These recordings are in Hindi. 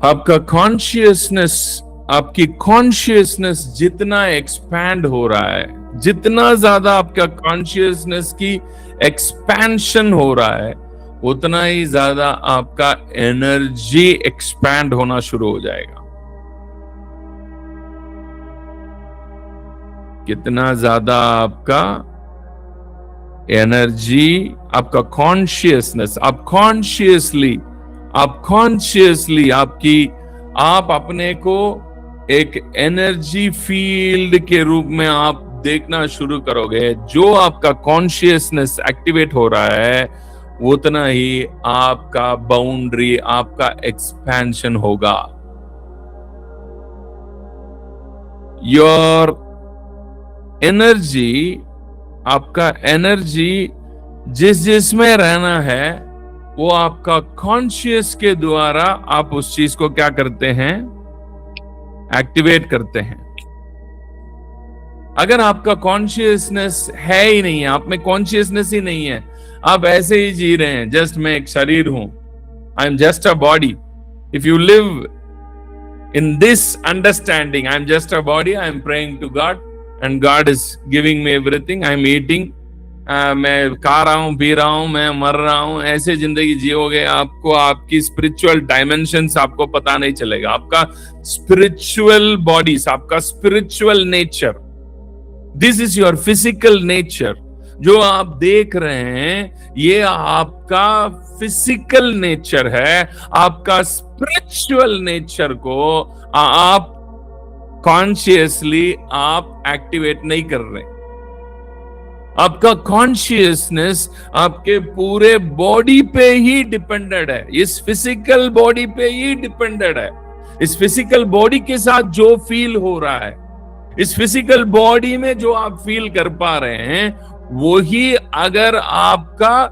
आपका कॉन्शियसनेस, आपकी कॉन्शियसनेस जितना एक्सपैंड हो रहा है, जितना ज्यादा आपका कॉन्शियसनेस की एक्सपेंशन हो रहा है, उतना ही ज्यादा आपका एनर्जी एक्सपैंड होना शुरू हो जाएगा। कितना ज्यादा आपका एनर्जी, आपका कॉन्शियसनेस, आप कॉन्शियसली आप अपने को एक एनर्जी फील्ड के रूप में आप देखना शुरू करोगे। जो आपका कॉन्शियसनेस एक्टिवेट हो रहा है, उतना ही आपका बाउंड्री, आपका एक्सपेंशन होगा। योर एनर्जी, आपका एनर्जी जिसमें रहना है, वो आपका कॉन्शियस के द्वारा आप उस चीज को क्या करते हैं, एक्टिवेट करते हैं। अगर आपका कॉन्शियसनेस है ही नहीं है, आप में कॉन्शियसनेस ही नहीं है, आप ऐसे ही जी रहे हैं, जस्ट मैं एक शरीर हूं, I am just a body. If you live in this understanding, I am just a body, I am praying to God and God is giving me everything, I am eating, मैं खा रहा हूं, पी रहा हूं, मैं मर रहा हूं, ऐसे जिंदगी जियोगे, आपको आपकी स्पिरिचुअल डायमेंशंस आपको पता नहीं चलेगा। आपका स्पिरिचुअल बॉडीज, आपका spiritual nature, this is your physical nature. जो आप देख रहे हैं, ये आपका फिजिकल नेचर है। आपका स्पिरिचुअल नेचर को आप कॉन्शियसली आप एक्टिवेट नहीं कर रहे। आपका कॉन्शियसनेस आपके पूरे बॉडी पे ही डिपेंडेड है, इस फिजिकल बॉडी पे ही डिपेंडेड है। इस फिजिकल बॉडी के साथ जो फील हो रहा है, इस फिजिकल बॉडी में जो आप फील कर पा रहे हैं, वो ही अगर आपका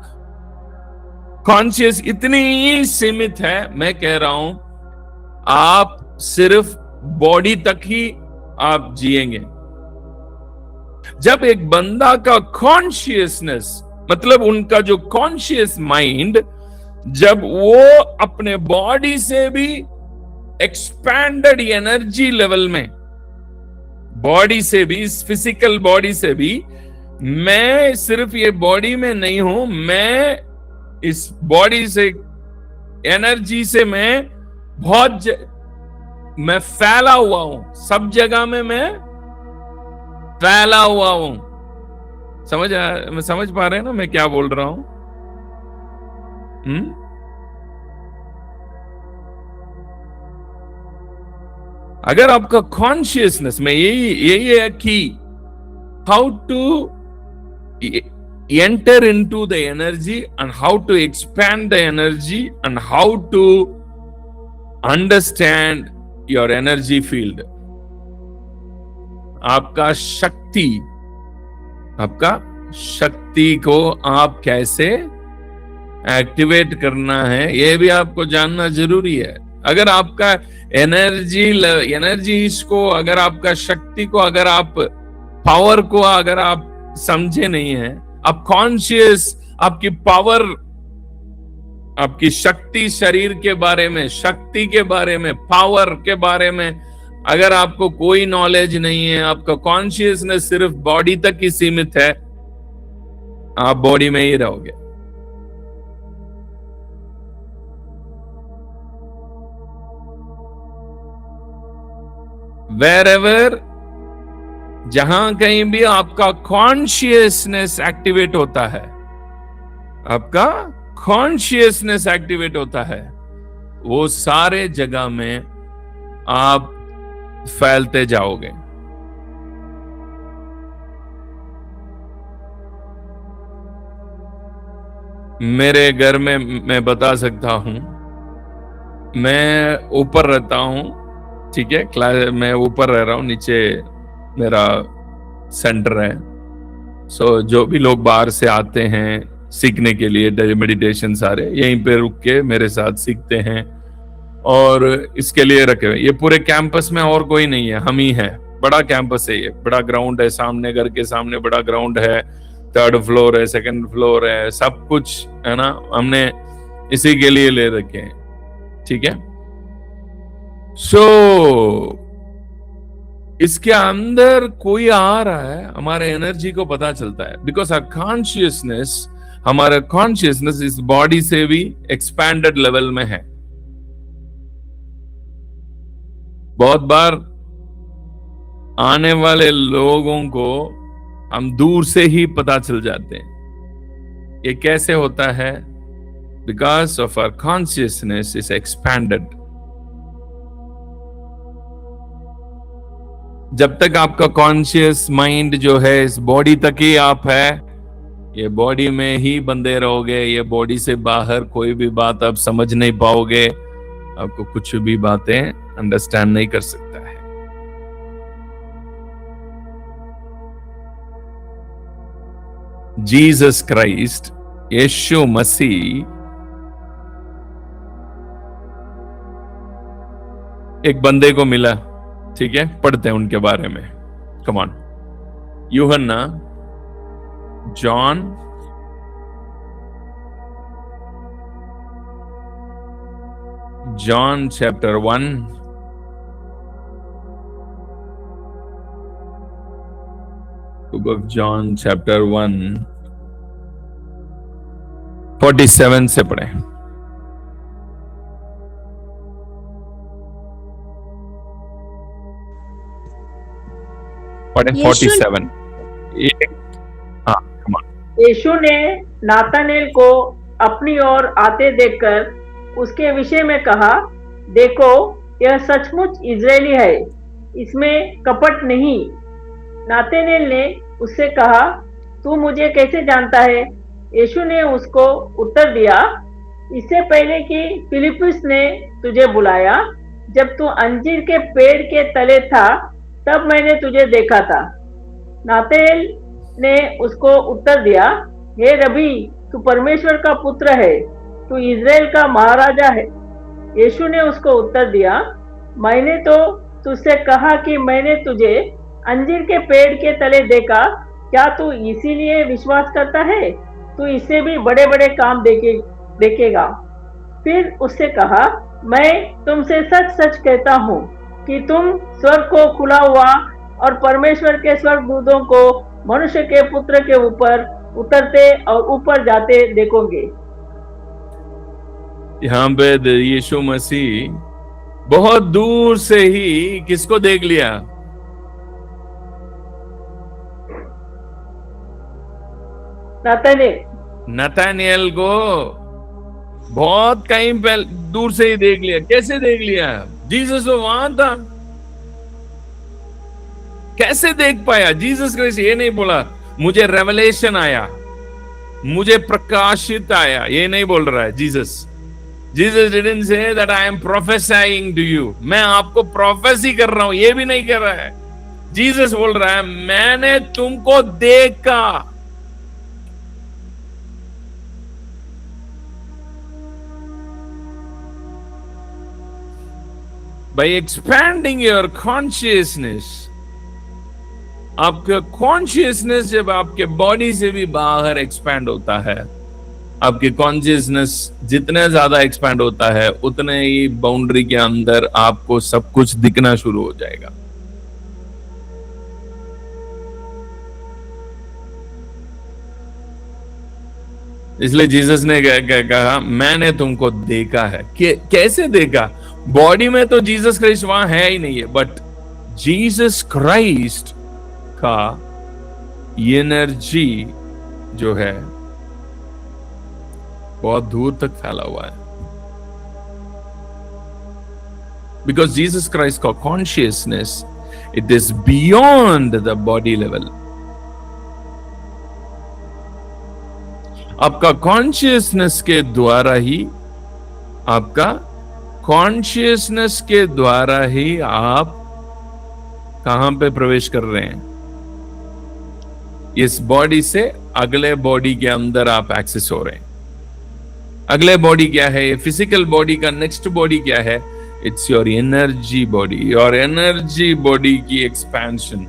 कॉन्शियस इतनी ही सीमित है, मैं कह रहा हूं आप सिर्फ बॉडी तक ही आप जिएंगे। जब एक बंदा का कॉन्शियसनेस, मतलब उनका जो कॉन्शियस माइंड, जब वो अपने बॉडी से भी एक्सपैंडेड एनर्जी लेवल में, बॉडी से भी, इस फिजिकल बॉडी से भी, मैं सिर्फ ये बॉडी में नहीं हूं, मैं इस बॉडी से, एनर्जी से मैं मैं फैला हुआ हूं, सब जगह में मैं फैला हुआ हूं। समझ पा रहे हैं ना मैं क्या बोल रहा हूं? अगर आपका कॉन्शियसनेस में यही है कि how to enter into the energy and how to expand the energy and how to understand your energy field. आपका शक्ति को आप कैसे एक्टिवेट करना है, यह भी आपको जानना जरूरी है। अगर आपका एनर्जी को, अगर आपका शक्ति को, अगर आप पावर को अगर आप समझे नहीं है, आप कॉन्शियस, आपकी पावर, आपकी शक्ति, शरीर के बारे में, शक्ति के बारे में, पावर के बारे में अगर आपको कोई नॉलेज नहीं है, आपका कॉन्शियसनेस सिर्फ बॉडी तक ही सीमित है, आप बॉडी में ही रहोगे। Wherever, जहां कहीं भी आपका कॉन्शियसनेस एक्टिवेट होता है, आपका कॉन्शियसनेस एक्टिवेट होता है, वो सारे जगह में आप फैलते जाओगे। मेरे घर में मैं बता सकता हूं, मैं ऊपर रहता हूं, ठीक है, क्लास मैं ऊपर रह रहा हूं, नीचे मेरा सेंटर है। सो जो भी लोग बाहर से आते हैं सीखने के लिए, मेडिटेशन सारे यहीं पे रुक के मेरे साथ सीखते हैं, और इसके लिए रखे हुए। ये पूरे कैंपस में और कोई नहीं है, हम ही है। बड़ा कैंपस है, ये बड़ा ग्राउंड है, सामने घर के सामने बड़ा ग्राउंड है, 3rd फ्लोर है, 2nd फ्लोर है, सब कुछ है ना, हमने इसी के लिए ले रखे हैं, ठीक है। सो इसके अंदर कोई आ रहा है, हमारे एनर्जी को पता चलता है, बिकॉज हमारा कॉन्शियसनेस इस बॉडी से भी एक्सपैंडेड लेवल में है। बहुत बार आने वाले लोगों को हम दूर से ही पता चल जाते हैं। ये कैसे होता है? Because of our consciousness is expanded. जब तक आपका कॉन्शियस माइंड जो है इस बॉडी तक ही आप है, ये बॉडी में ही बंधे रहोगे। ये बॉडी से बाहर कोई भी बात आप समझ नहीं पाओगे, आपको कुछ भी बातें अंडरस्टैंड नहीं कर सकता है। जीसस क्राइस्ट, यीशु मसीह एक बंदे को मिला, ठीक है, पढ़ते हैं उनके बारे में। कम ऑन, यूहन्ना, John, chapter 1, book of John chapter 1 47 से पढ़े। पढ़े 47। हाँ, यीशु ने नातानेल को अपनी ओर आते देखकर उसके विषय में कहा, देखो, यह सचमुच इजरायली है, इसमें कपट नहीं। नातानेल ने उससे कहा, तू मुझे कैसे जानता है? यीशु ने उसको उत्तर दिया, इससे पहले कि फिलिप्पुस ने तुझे बुलाया, जब तू अंजीर के पेड़ के तले था, तब मैंने तुझे देखा था। नातानेल ने उसको उत्तर दिया, हे रबी, तू परमेश्वर का पुत्र है, तू इजराइल का महाराजा है। यीशु ने उसको उत्तर दिया, मैंने तो तुझसे कहा कि मैंने तुझे अंजीर के पेड़ के तले देखा, क्या तू इसीलिए विश्वास करता है? तू इससे भी बड़े बड़े काम देखेगा। फिर उससे कहा, मैं तुमसे सच सच कहता हूँ कि तुम स्वर्ग को खुला हुआ और परमेश्वर के स्वर्गदूतों को मनुष्य के पुत्र के ऊपर उतरते और ऊपर जाते देखोगे। यहाँ पे यीशु मसीह बहुत दूर से ही किसको देख लिया? नतानिएल को बहुत कहीं पहले दूर से ही देख लिया। कैसे देख लिया? जीसस तो वहां था, कैसे देख पाया? जीसस क्राइस्ट ये नहीं बोला मुझे रेवलेशन आया, मुझे प्रकाशित आया, ये नहीं बोल रहा है Jesus. Jesus didn't say that I am prophesying to you, मैं आपको प्रोफेसी कर रहा हूं, ये भी नहीं कर रहा है। जीसस बोल रहा है मैंने तुमको देखा। By expanding your consciousness, आपका कॉन्शियसनेस जब आपके बॉडी से भी बाहर एक्सपैंड होता है, आपके कॉन्शियसनेस जितने ज्यादा एक्सपैंड होता है, उतने ही बाउंड्री के अंदर आपको सब कुछ दिखना शुरू हो जाएगा। इसलिए जीसस ने कहा मैंने तुमको देखा है। कैसे देखा? बॉडी में तो जीसस क्राइस्ट वहां है ही नहीं है, बट जीसस क्राइस्ट का एनर्जी जो है बहुत दूर तक फैला हुआ है। बिकॉज जीसस क्राइस्ट का consciousness it is beyond the body level. आपका कॉन्शियसनेस के द्वारा ही आप कहां पे प्रवेश कर रहे हैं? इस बॉडी से अगले बॉडी के अंदर आप एक्सेस हो रहे हैं। अगले बॉडी क्या है? ये फिजिकल बॉडी का नेक्स्ट बॉडी क्या है? It's your energy body, your energy body की एक्सपेंशन।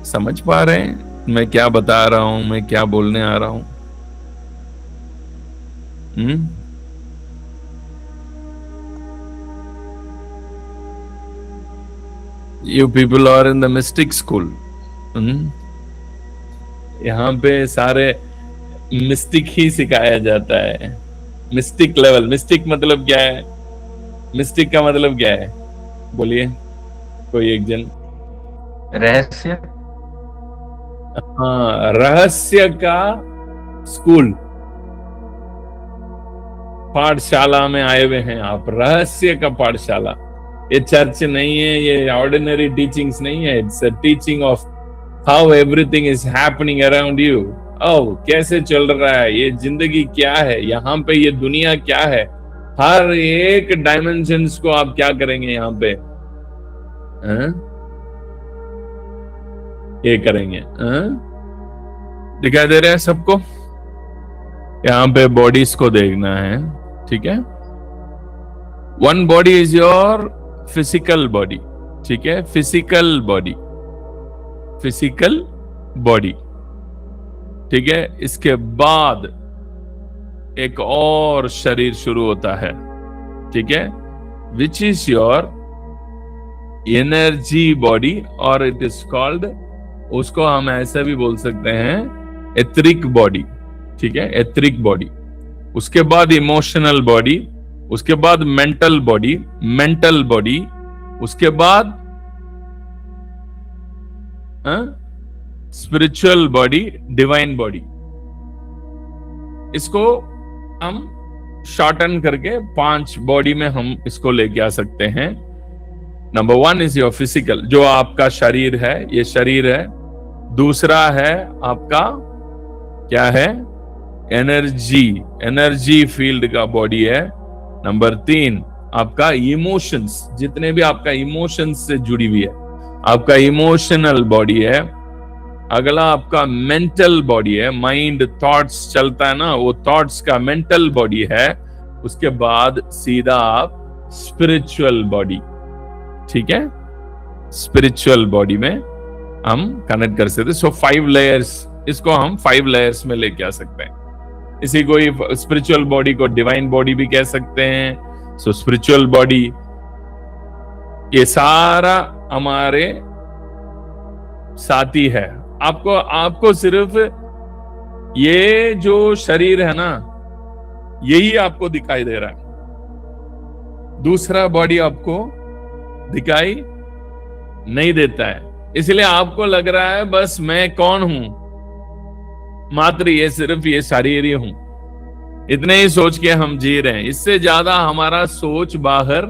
समझ पा रहे हैं मैं क्या बता रहा हूं, मैं क्या बोलने आ रहा हूं? You people are in the mystic school. यहाँ पे सारे मिस्टिक ही सिखाया जाता है. Mistake level. मिस्टिक मतलब क्या है? मिस्टिक का मतलब क्या है? बोलिए कोई एक जन. रहस्य. हाँ, रहस्य का स्कूल. पाठशाला में आए हुए हैं आप. रहस्य का पाठशाला. ये चर्च नहीं है, ये ऑर्डिनरी टीचिंग्स नहीं है. It's a teaching of how everything is happening around you. Oh, कैसे चल रहा है ये जिंदगी, क्या है यहाँ पे, ये दुनिया क्या है. हर एक डायमेंशंस को आप क्या करेंगे यहाँ पे? ये करेंगे. दिखाई दे रहा है सबको? यहाँ पे बॉडीज को देखना है. ठीक है. One body is your physical body. ठीक है. Physical body. Physical body. ठीक है. इसके बाद एक और शरीर शुरू होता है. ठीक है. Which is your energy body, और इट इज कॉल्ड, उसको हम ऐसा भी बोल सकते हैं, एथरिक बॉडी. ठीक है. Etheric body. उसके बाद इमोशनल बॉडी. उसके बाद मेंटल बॉडी. Mental body. उसके बाद स्पिरिचुअल बॉडी, डिवाइन बॉडी. इसको हम शॉर्टन करके 5 बॉडी में हम इसको लेके आ सकते हैं. नंबर 1 इज योर फिजिकल, जो आपका शरीर है, ये शरीर है. दूसरा है आपका क्या है? एनर्जी. एनर्जी फील्ड का बॉडी है. नंबर 3 आपका इमोशंस, जितने भी आपका इमोशंस से जुड़ी हुई है, आपका इमोशनल बॉडी है. अगला आपका मेंटल बॉडी है. माइंड, थॉट्स चलता है ना, वो थॉट्स का मेंटल बॉडी है. उसके बाद सीधा आप स्पिरिचुअल बॉडी. ठीक है. स्पिरिचुअल बॉडी में हम कनेक्ट कर सकते. सो 5 लेयर्स, इसको हम 5 लेयर्स में लेके आ सकते हैं. इसी को स्पिरिचुअल बॉडी को डिवाइन बॉडी भी कह सकते हैं. सो स्पिरिचुअल बॉडी, ये सारा हमारे साथी है. आपको सिर्फ ये जो शरीर है ना, यही आपको दिखाई दे रहा है. दूसरा बॉडी आपको दिखाई नहीं देता है. इसलिए आपको लग रहा है बस मैं कौन हूं, मात्र ये सिर्फ ये शरीर ही हूं. इतने ही सोच के हम जी रहे हैं. इससे ज्यादा हमारा सोच बाहर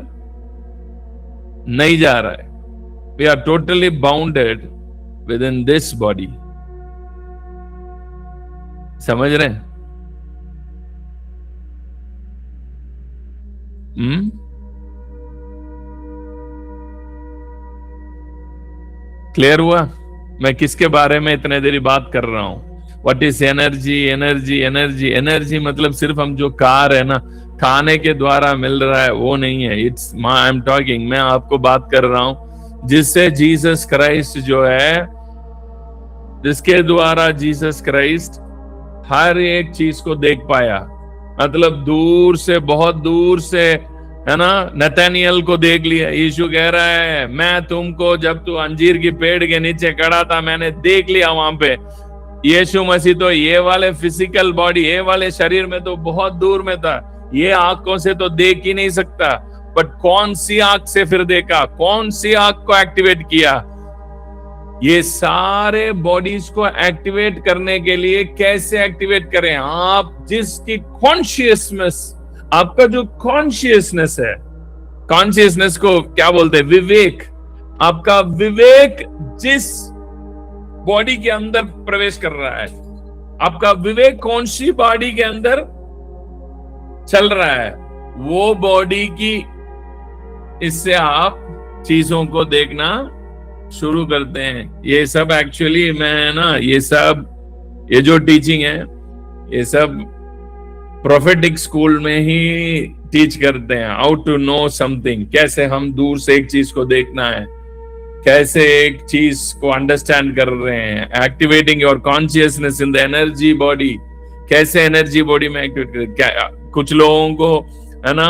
नहीं जा रहा है. We are totally bounded within this body. समझ रहे हैं? क्लियर हुआ मैं किसके बारे में इतने देरी बात कर रहा हूं? What is energy? Energy, energy, energy मतलब सिर्फ हम जो कार है ना, खाने के द्वारा मिल रहा है, वो नहीं है. इट्स आई एम टॉकिंग, मैं आपको बात कर रहा हूं जिससे जीसस क्राइस्ट जो है, जिसके द्वारा जीसस क्राइस्ट हर एक चीज को देख पाया. मतलब दूर से, बहुत दूर से, है ना, नतनियल को देख लिया. यीशु कह रहा है मैं तुमको जब तू अंजीर की पेड़ के नीचे खड़ा था मैंने देख लिया वहां पे. यीशु मसीह तो ये वाले फिजिकल बॉडी, ये वाले शरीर में तो बहुत दूर में था. ये आंखों से तो देख ही नहीं सकता. बट कौन सी आंख से फिर देखा? कौन सी आंख को एक्टिवेट किया? ये सारे बॉडीज को एक्टिवेट करने के लिए कैसे एक्टिवेट करें? आप जिसकी कॉन्शियसनेस, आपका जो कॉन्शियसनेस है, कॉन्शियसनेस को क्या बोलते हैं? विवेक. आपका विवेक जिस बॉडी के अंदर प्रवेश कर रहा है, आपका विवेक कौन सी बॉडी के अंदर चल रहा है, वो बॉडी की, इससे आप चीजों को देखना शुरू करते हैं. ये सब एक्चुअली मैं ना, ये जो टीचिंग है, ये सब प्रोफेटिक स्कूल में ही टीच करते हैं. हाउ टू नो समथिंग, कैसे हम दूर से एक चीज को देखना है, कैसे एक चीज को अंडरस्टैंड कर रहे हैं. Activating your consciousness in the energy body. कैसे एनर्जी बॉडी में एक्टिवेट, कुछ लोगों को है ना,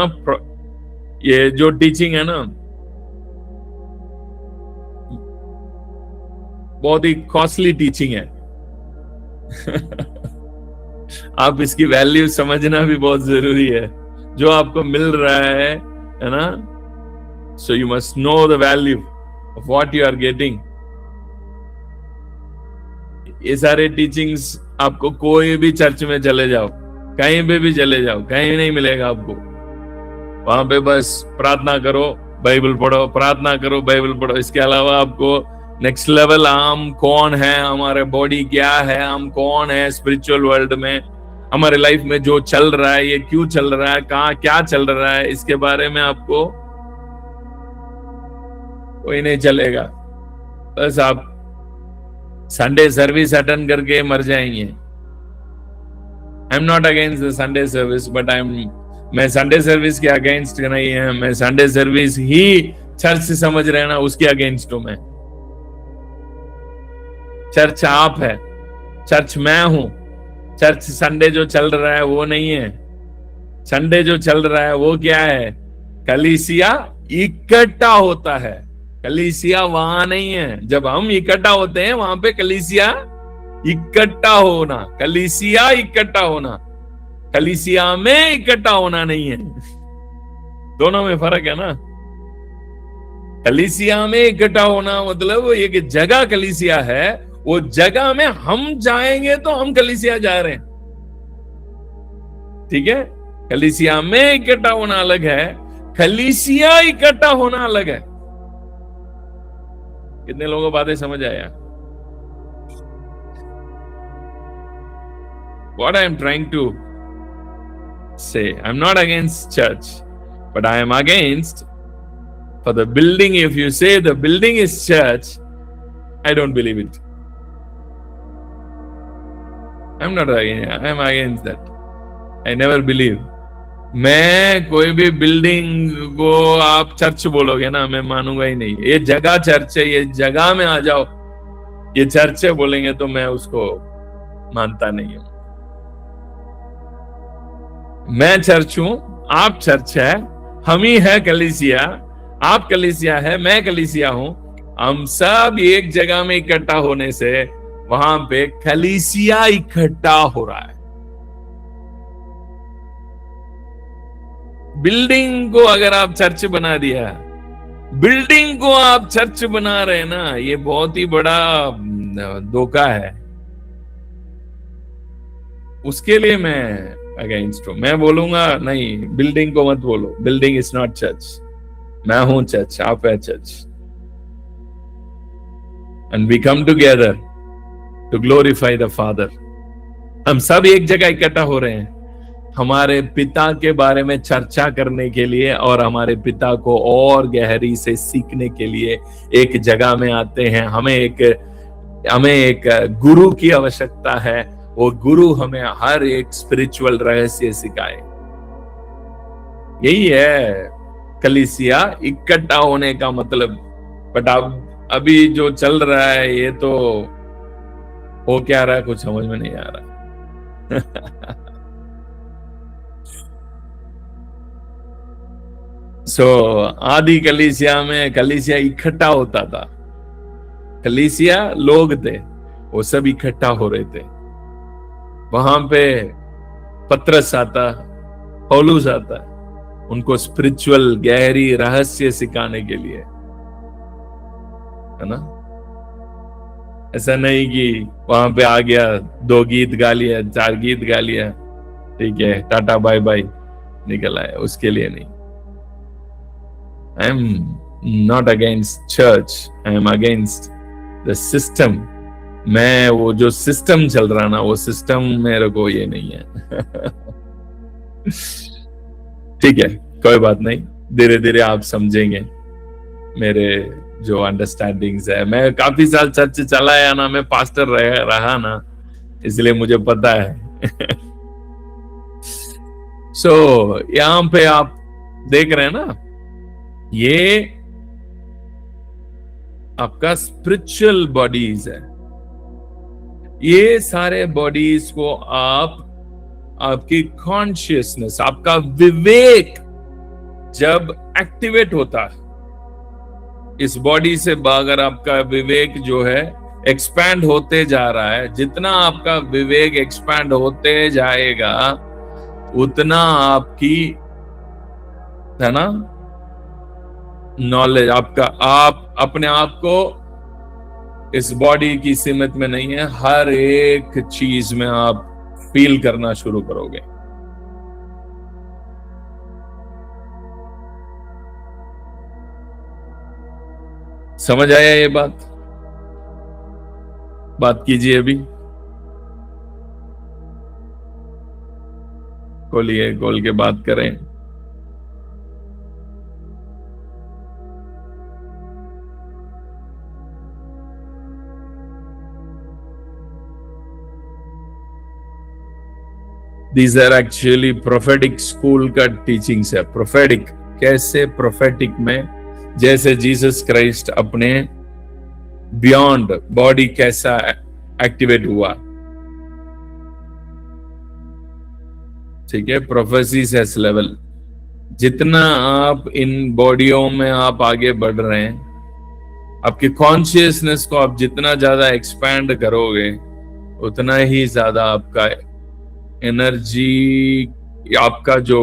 ये जो टीचिंग है ना बहुत ही कॉस्टली टीचिंग है। आप इसकी वैल्यू समझना भी बहुत जरूरी है। जो आपको मिल रहा है ना, so you must know the value of what you are getting. ये सारे टीचिंग्स आपको कोई भी चर्च में चले जाओ, कहीं पे भी चले जाओ, कहीं नहीं मिलेगा आपको। वहां पे बस प्रार्थना करो, बाइबल पढ़ो, प्रार्थना करो, बाइबल पढ़ो। इसके अलावा आपको नेक्स्ट लेवल हम कौन है, हमारे बॉडी क्या है, हम कौन है स्पिरिचुअल वर्ल्ड में, हमारे लाइफ में जो चल रहा है, ये क्यों चल रहा है, कहाँ क्या चल रहा है, इसके बारे में आपको कोई नहीं चलेगा। बस आप संडे सर्विस अटेंड करके मर जाएंगे। I am not against the Sunday service, but मैं संडे सर्विस के अगेंस्ट नहीं है। मैं संडे सर्विस ही चर्च से समझ रहे ना, उसके अगेंस्ट हूं मैं। चर्च आप है, चर्च मैं हूं। चर्च संडे जो चल रहा है वो नहीं है। संडे जो चल रहा है वो क्या है? कलीसिया इकट्ठा होता है। कलीसिया वहां नहीं है। जब हम इकट्ठा होते हैं वहां पे कलीसिया इकट्ठा होना, कलीसिया इकट्ठा होना, कलीसिया में इकट्ठा होना नहीं है। दोनों में फर्क है ना। कलीसिया में इकट्ठा होना मतलब एक जगह कलीसिया है, वो जगह में हम जाएंगे तो हम कलीसिया जा रहे हैं, ठीक है। कलीसिया में इकट्ठा होना अलग है, कलीसिया इकट्ठा होना अलग है। कितने लोगों को बातें समझ आया? What I am trying to say, I'm not against church, but I am against for the building. If you say the building is church, I don't believe it. I'm not against, I'm against that. I never believe. मैं कोई भी बिल्डिंग को आप चर्च बोलोगे ना, मैं मानूंगा ही नहीं। ये जगह चर्च है, ये जगह में आ जाओ, ये चर्च है बोलेंगे तो मैं उसको मानता नहीं हूं। मैं चर्च हूं, आप चर्च है, हम ही है कलीसिया। आप कलीसिया है, मैं कलीसिया हूं। हम सब एक जगह में इकट्ठा होने से वहां पे कलीसिया इकट्ठा हो रहा है। बिल्डिंग को अगर आप चर्च बना दिया, बिल्डिंग को आप चर्च बना रहे हैं ना, ये बहुत ही बड़ा धोखा है। उसके लिए मैं अगेंस्ट हूं। मैं बोलूंगा नहीं, बिल्डिंग को मत बोलो, बिल्डिंग इज नॉट चर्च। मैं हूं चर्च, आप है church, and we come together to glorify the father. हम सब एक जगह इकट्ठा हो रहे हैं हमारे पिता के बारे में चर्चा करने के लिए, और हमारे पिता को और गहरी से सीखने के लिए एक जगह में आते हैं। हमें एक गुरु की आवश्यकता है। वो गुरु हमें हर एक स्पिरिचुअल रहस्य सिखाए। यही है कलीसिया इकट्ठा होने का मतलब। बट अब अभी जो चल रहा है ये तो हो क्या रहा है कुछ समझ में नहीं आ रहा। आदि कलीसिया में कलीसिया इकट्ठा होता था। कलीसिया लोग थे, वो सब इकट्ठा हो रहे थे। वहां पे पत्रस आता, पौलुस आता, उनको स्पिरिचुअल गहरी रहस्य सिखाने के लिए, है ना। ऐसा नहीं कि वहां पे आ गया, 2 गीत गा लिया, 4 गीत गा लिया, ठीक है, टाटा बाय बाय, निकल आया। उसके लिए नहीं। I am not against church, I am against the system. मैं वो जो सिस्टम चल रहा ना, वो सिस्टम मेरे को ये नहीं है। ठीक है, कोई बात नहीं, धीरे धीरे आप समझेंगे मेरे जो अंडरस्टैंडिंग्स है। मैं काफी साल चर्च चलाया ना, मैं पास्टर रहा ना, इसलिए मुझे पता है। यहाँ पे आप देख रहे हैं ना, ये आपका स्पिरिचुअल बॉडीज है। ये सारे बॉडीज को आप आपकी कॉन्शियसनेस, आपका विवेक जब एक्टिवेट होता है, इस बॉडी से अगर आपका विवेक जो है एक्सपैंड होते जा रहा है, जितना आपका विवेक एक्सपैंड होते जाएगा उतना आपकी, है ना, नॉलेज, आपका, आप अपने आप को इस बॉडी की सीमित में नहीं है, हर एक चीज में आप फील करना शुरू करोगे। समझ आया ये बात कीजिए अभी, खोलिए, खोल के बात करें। These are actually prophetic school का टीचिंग्स है। प्रोफेटिक कैसे? प्रोफेटिक में जैसे जीसस क्राइस्ट अपने बियॉन्ड बॉडी कैसा एक्टिवेट हुआ, ठीक है, प्रोफेसीज एस लेवल। जितना आप इन बॉडियों में आप आगे बढ़ रहे हैं, आपकी कॉन्शियसनेस को आप जितना ज्यादा एक्सपैंड करोगे उतना ही ज्यादा आपका एनर्जी, आपका जो,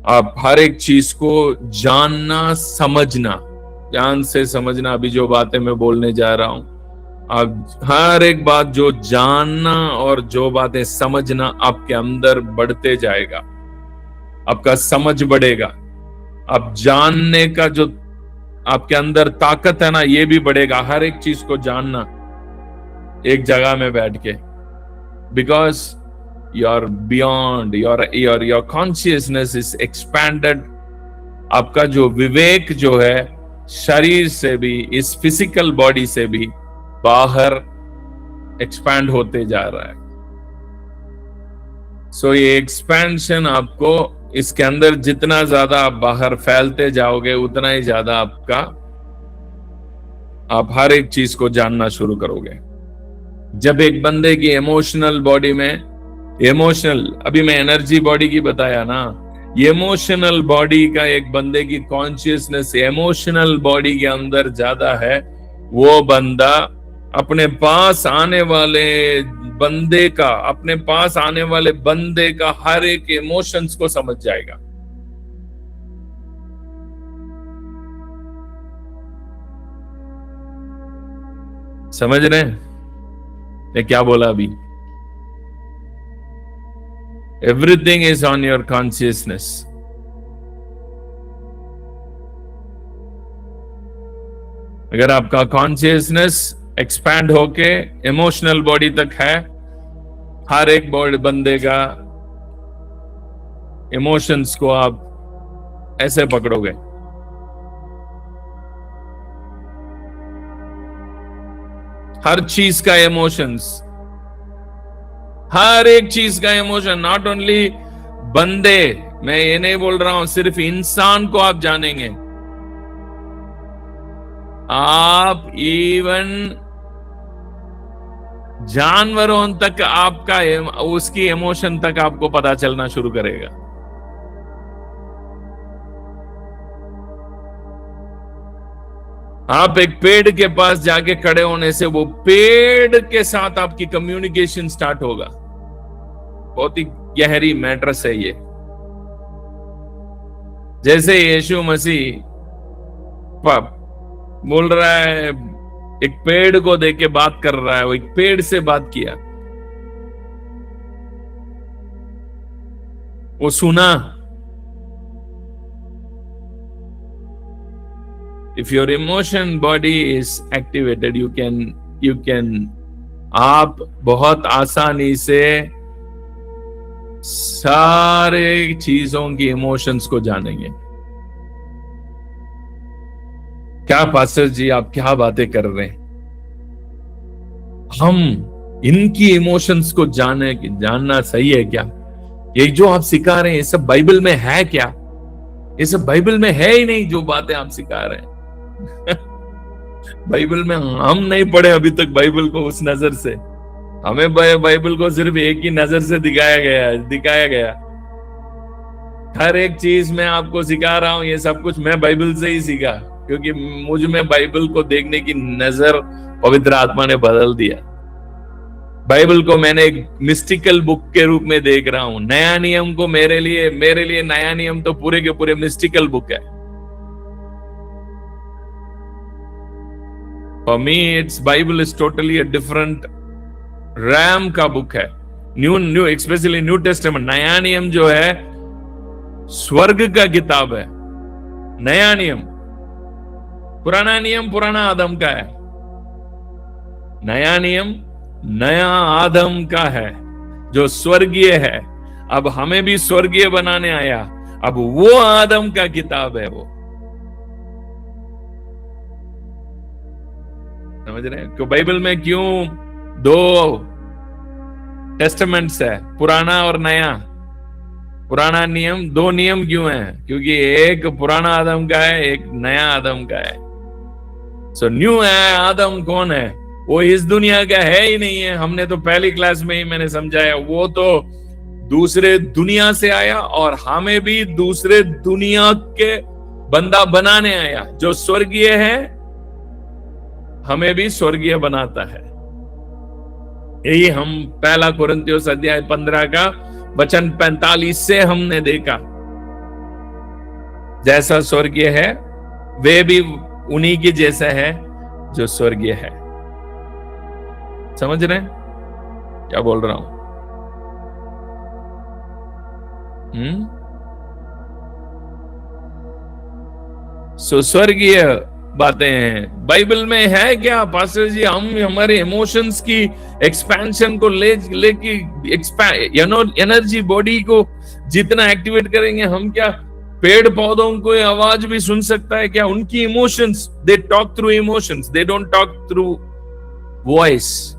आप हर एक चीज को जानना समझना, ध्यान से समझना अभी जो बातें मैं बोलने जा रहा हूं, आप हर एक बात जो जानना और जो बातें समझना आपके अंदर बढ़ते जाएगा, आपका समझ बढ़ेगा, आप जानने का जो आपके अंदर ताकत है ना, ये भी बढ़ेगा, हर एक चीज को जानना एक जगह में बैठ के, because your beyond your consciousness is expanded. आपका जो विवेक जो है शरीर से भी, इस फिजिकल बॉडी से भी बाहर एक्सपैंड होते जा रहा है। सो ये एक्सपेंशन आपको, इसके अंदर जितना ज्यादा आप बाहर फैलते जाओगे उतना ही ज्यादा आपका, आप हर एक चीज को जानना शुरू करोगे। जब एक बंदे की इमोशनल बॉडी में, इमोशनल, अभी मैं एनर्जी बॉडी की बताया ना, इमोशनल बॉडी का एक बंदे की कॉन्शियसनेस इमोशनल बॉडी के अंदर ज्यादा है, वो बंदा अपने पास आने वाले बंदे का, अपने पास आने वाले बंदे का हर एक इमोशंस को समझ जाएगा। समझ रहे हैं मैं क्या बोला अभी? Everything is on your consciousness. अगर आपका कॉन्शियसनेस एक्सपैंड होके इमोशनल बॉडी तक है, हर एक बंदे का इमोशंस को आप ऐसे पकड़ोगे, हर चीज का इमोशंस, हर एक चीज का इमोशन, नॉट ओनली बंदे, मैं ये नहीं बोल रहा हूं सिर्फ इंसान को आप जानेंगे, आप इवन जानवरों तक आपका, उसकी इमोशन तक आपको पता चलना शुरू करेगा। आप एक पेड़ के पास जाके खड़े होने से वो पेड़ के साथ आपकी कम्युनिकेशन स्टार्ट होगा। बहुत ही गहरी मैट्रेस है ये। जैसे यीशु मसीह बोल रहा है, एक पेड़ को देख के बात कर रहा है, वो एक पेड़ से बात किया, वो सुना। If your emotion body is activated, you can, आप बहुत आसानी से सारे चीजों की इमोशंस को जानेंगे। क्या पास्टर जी आप क्या बातें कर रहे हैं? हम इनकी इमोशंस को जानना सही है क्या? ये जो आप सिखा रहे हैं ये सब बाइबल में है क्या? ये सब बाइबल में है ही नहीं जो बातें आप सिखा रहे हैं। बाइबल में हम नहीं पढ़े अभी तक बाइबल को उस नजर से, हमें बाइबल को सिर्फ एक ही नजर से दिखाया गया। हर एक चीज मैं आपको सिखा रहा हूं, ये सब कुछ मैं बाइबल से ही सीखा, क्योंकि मुझ में बाइबल को देखने की नजर पवित्र आत्मा ने बदल दिया। बाइबल को मैंने एक मिस्टिकल बुक के रूप में देख रहा हूं। नया नियम को मेरे लिए नया नियम तो पूरे के पूरे मिस्टिकल बुक है। For me it's Bible is totally a different RAM का बुक है। न्यू स्पेशली न्यू टेस्टामेंट, नया नियम जो है स्वर्ग का किताब है। नया नियम, पुराना नियम पुराना आदम का है, नया नियम नया आदम का है जो स्वर्गीय है। अब हमें भी स्वर्गीय बनाने आया। अब वो आदम का किताब है वो, समझ रहे हैं? क्यों बाइबल में क्यों दो टेस्टामेंट्स है, पुराना और नया? पुराना नियम, दो नियम क्यों है? क्योंकि एक पुराना आदम का है, एक नया आदम का है। सो न्यू है आदम कौन है? वो इस दुनिया का है ही नहीं है। हमने तो पहली क्लास में ही मैंने समझाया, वो तो दूसरे दुनिया से आया और हमें भी दूसरे दुनिया के बंदा बनाने आया। जो स्वर्गीय है हमें भी स्वर्गीय बनाता है। यही हम पहला कुरिन्थियों अध्याय 15 का वचन 45 से हमने देखा। जैसा स्वर्गीय है वे भी उन्हीं के जैसा है जो स्वर्गीय है। समझ रहे हैं क्या बोल रहा हूं? सो स्वर्गीय बातें हैं बाइबल में है क्या पास्टर जी? हम हमारे इमोशंस की एक्सपेंशन को लेके एनर्जी बॉडी को जितना एक्टिवेट करेंगे हम, क्या पेड़ पौधों को आवाज भी सुन सकता है क्या? उनकी emotions, they talk through emotions, they don't talk through voice.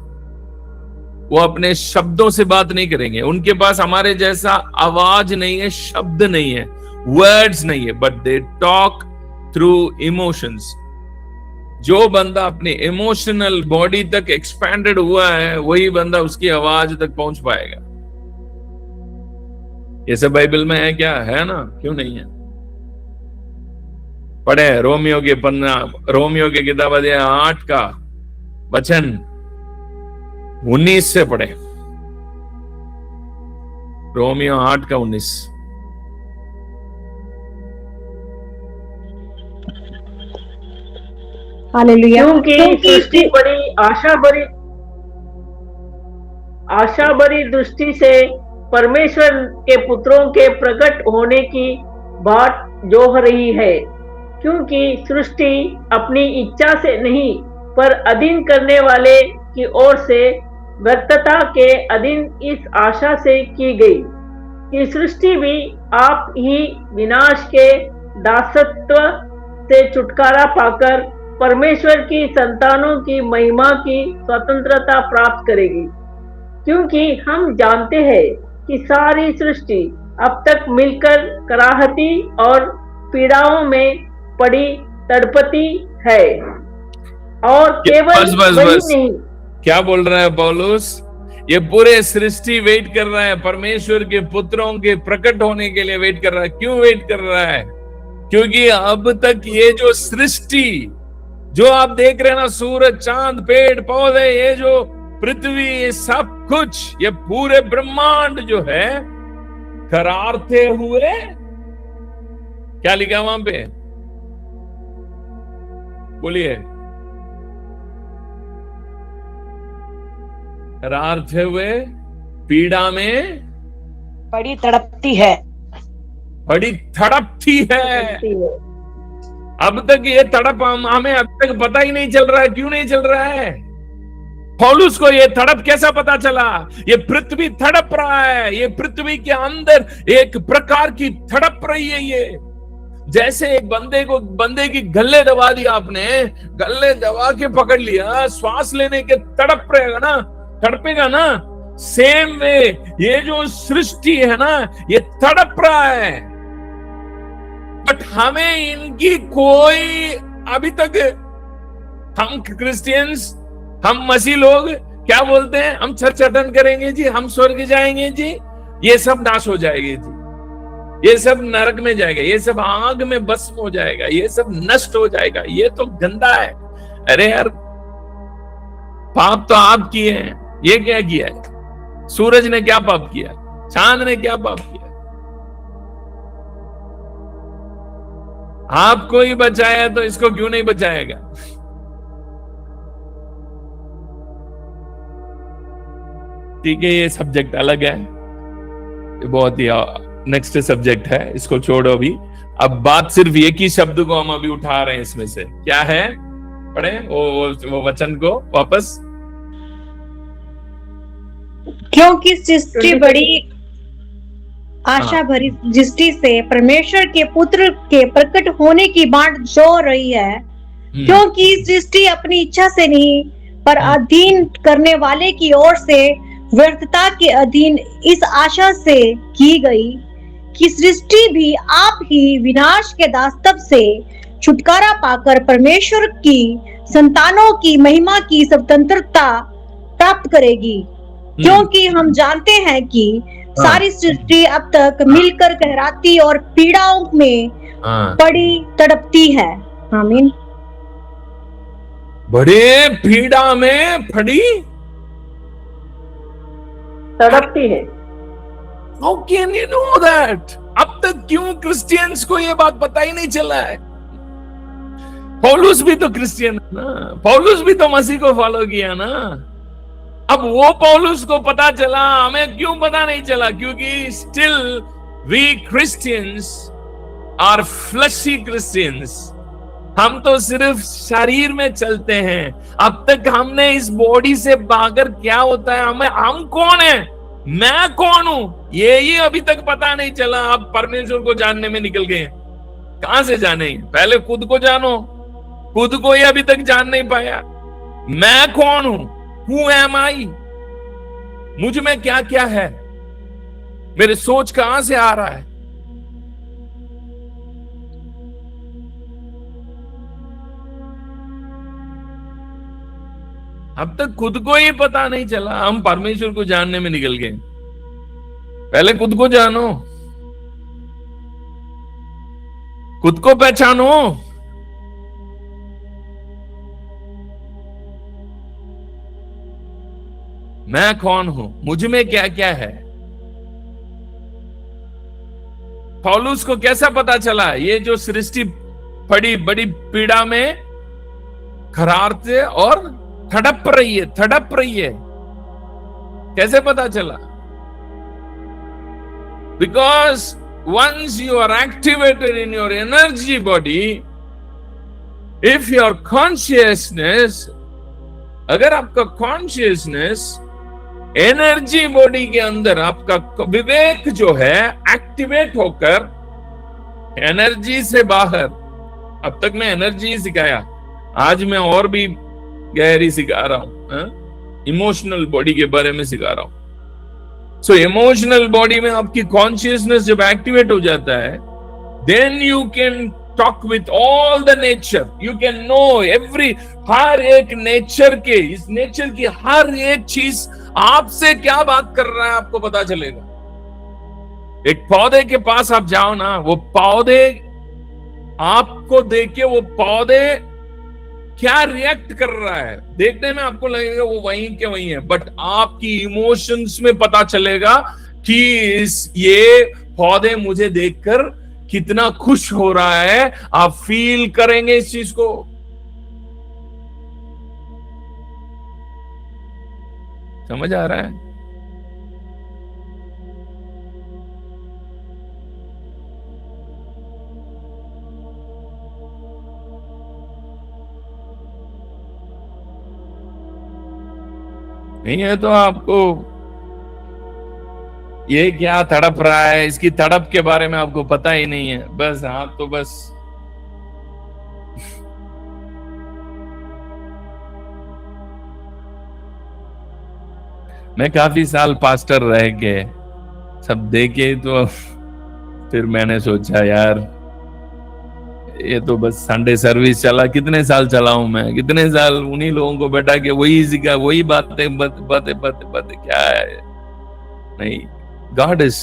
वो अपने शब्दों से बात नहीं करेंगे। उनके पास हमारे जैसा आवाज नहीं है, शब्द नहीं है, वर्ड्स नहीं है, but they talk through emotions. जो बंदा अपने इमोशनल बॉडी तक एक्सपैंडेड हुआ है वही बंदा उसकी आवाज तक पहुंच पाएगा। ये सब बाइबल में है क्या? है ना, क्यों नहीं है? पढ़े रोमियो के किताब अध्याय 8 का वचन 19 से पढ़े। रोमियो 8 का 19। क्योंकि सृष्टि बड़ी आशा भरी दृष्टि से परमेश्वर के पुत्रों के प्रकट होने की बाट जोह रही है। क्योंकि सृष्टि अपनी इच्छा से नहीं पर अधीन करने वाले की ओर से व्यर्थता के अधीन इस आशा से की गई कि सृष्टि भी आप ही विनाश के दासत्व से छुटकारा पाकर परमेश्वर की संतानों की महिमा की स्वतंत्रता प्राप्त करेगी। क्योंकि हम जानते हैं कि सारी सृष्टि अब तक मिलकर कराहती और पीड़ाओं में पड़ी तड़पती है। और केवल वही नहीं, क्या बोल रहा है पौलुस? ये पूरे सृष्टि वेट कर रहा है, परमेश्वर के पुत्रों के प्रकट होने के लिए वेट कर रहा है। क्यों वेट कर रहा है? क्योंकि अब तक ये जो सृष्टि जो आप देख रहे हैं ना, सूरज, चांद, पेड़ पौधे, ये जो पृथ्वी, ये सब कुछ, ये पूरे ब्रह्मांड जो है करारते हुए, क्या लिखा वहां पे? बोलिए। करारते हुए पीड़ा में बड़ी तड़पती है, बड़ी तड़पती है। अब तक ये तड़प हमें अब तक पता ही नहीं चल रहा है। क्यों नहीं चल रहा है? पौलुस को ये तड़प कैसा पता चला? ये पृथ्वी तड़प रहा है। ये पृथ्वी के अंदर एक प्रकार की तड़प रही है। ये जैसे एक बंदे की गले दबा दिया आपने, गले दबा के पकड़ लिया, श्वास लेने के तड़प रहेगा ना, तड़पेगा ना। सेम वे ये जो सृष्टि है ना, ये तड़प रहा है। बट हमें इनकी कोई, अभी तक हम क्रिश्चियंस, हम मसीह लोग क्या बोलते हैं, हम चर्च अटेंड करेंगे जी, हम स्वर्ग जाएंगे जी, ये सब नाश हो जाएंगे जी, ये सब नरक में जाएगा, ये सब आग में भस्म हो जाएगा, ये सब नष्ट हो जाएगा, ये तो गंदा है। अरे यार, पाप तो आप किए हैं, ये क्या किया है? सूरज ने क्या पाप किया? चांद ने क्या पाप किया? आपको ही बचाया तो इसको क्यों नहीं बचाएगा? ठीक है, ये सब्जेक्ट अलग है, ये बहुत ही नेक्स्ट सब्जेक्ट है, इसको छोड़ो अभी। अब बात सिर्फ एक ही शब्द को हम अभी उठा रहे हैं इसमें से, क्या है? पढ़े वो वचन को वापस। क्योंकि सृष्टि बड़ी आशा भरी दृष्टि से परमेश्वर के पुत्र के प्रकट होने की बाट जो रही है, क्योंकि सृष्टि अपनी इच्छा से नहीं पर अधीन करने वाले की ओर से व्यर्थता के अधीन इस आशा से की गई कि सृष्टि भी आप ही विनाश के दास्तव से छुटकारा पाकर परमेश्वर की संतानों की महिमा की स्वतंत्रता प्राप्त करेगी। क्योंकि हम जानते हैं कि सारी सृष्टि अब तक मिलकर कहराती और पीड़ाओं में पड़ी तड़पती है। आमीन। बड़े पीड़ा में पड़ी तड़पती है। How can you know that? अब तक क्यों क्रिश्चियंस को ये बात पता ही नहीं चला है? पौलुस भी तो क्रिश्चियन है ना, पौलुस भी तो मसीह को फॉलो किया ना। अब वो पौलुस को पता चला, हमें क्यों पता नहीं चला? क्योंकि still we Christians are fleshy Christians. हम तो सिर्फ शरीर में चलते हैं। अब तक हमने इस बॉडी से बाहर क्या होता है, हम कौन है, मैं कौन हूं, ये अभी तक पता नहीं चला। आप परमेश्वर को जानने में निकल गए। कहां से जानेंगे? पहले खुद को जानो, खुद को ही अभी तक जान नहीं पाया। मैं कौन हूं? Who am I? मुझ में क्या क्या है, मेरे सोच कहां से आ रहा है? अब तक खुद को ही पता नहीं चला, हम परमेश्वर को जानने में निकल गए। पहले खुद को जानो, खुद को पहचानो। मैं कौन हूं, मुझ में क्या क्या है। पौलुस को कैसा पता चला? ये जो सृष्टि बड़ी बड़ी पीड़ा में खरारते और तड़प रही है, कैसे पता चला? Because once you are activated in your energy body, if your consciousness, अगर आपका कॉन्शियसनेस एनर्जी बॉडी के अंदर, आपका विवेक जो है एक्टिवेट होकर एनर्जी से बाहर, अब तक मैं एनर्जी ही सिखाया, आज मैं और भी गहरी सिखा रहा हूं, इमोशनल बॉडी के बारे में सिखा रहा हूं। सो इमोशनल बॉडी में आपकी कॉन्शियसनेस जब एक्टिवेट हो जाता है, then you can talk with all the nature, you can know every, हर एक नेचर के, इस नेचर की हर एक चीज आपसे क्या बात कर रहा है आपको पता चलेगा। एक पौधे के पास आप जाओ ना, वो पौधे आपको देख के, वो पौधे क्या रिएक्ट कर रहा है देखने में आपको लगेगा वो वहीं के वहीं है, बट आपकी इमोशंस में पता चलेगा कि ये पौधे मुझे देखकर कितना खुश हो रहा है। आप फील करेंगे इस चीज को। समझ आ रहा है? नहीं है तो आपको ये क्या तड़प रहा है, इसकी तड़प के बारे में आपको पता ही नहीं है। बस आप तो बस मैं काफी साल पास्टर रह के सब देखे, तो फिर मैंने सोचा यार ये तो बस संडे सर्विस चला, कितने साल चला हूं मैं, कितने साल उन्हीं लोगों को बैठा के वही सीखा, वही बातें बातें क्या है। नहीं, गॉड इज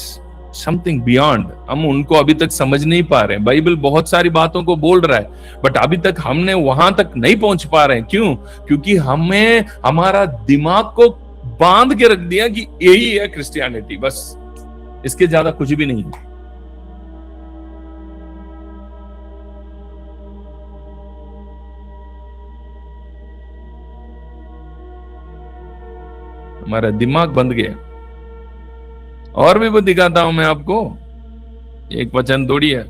समथिंग बियॉन्ड। हम उनको अभी तक समझ नहीं पा रहे हैं। बाइबल बहुत सारी बातों को बोल रहा है, बट अभी तक हमने वहां तक नहीं पहुंच पा रहे हैं। क्यों? क्योंकि हमें हमारा दिमाग को बांध के रख दिया कि यही है क्रिश्चियनिटी, बस इसके ज्यादा कुछ भी नहीं है। हमारा दिमाग बंद गया। और भी दिखाता हूं मैं आपको, एक वचन थोड़ी है।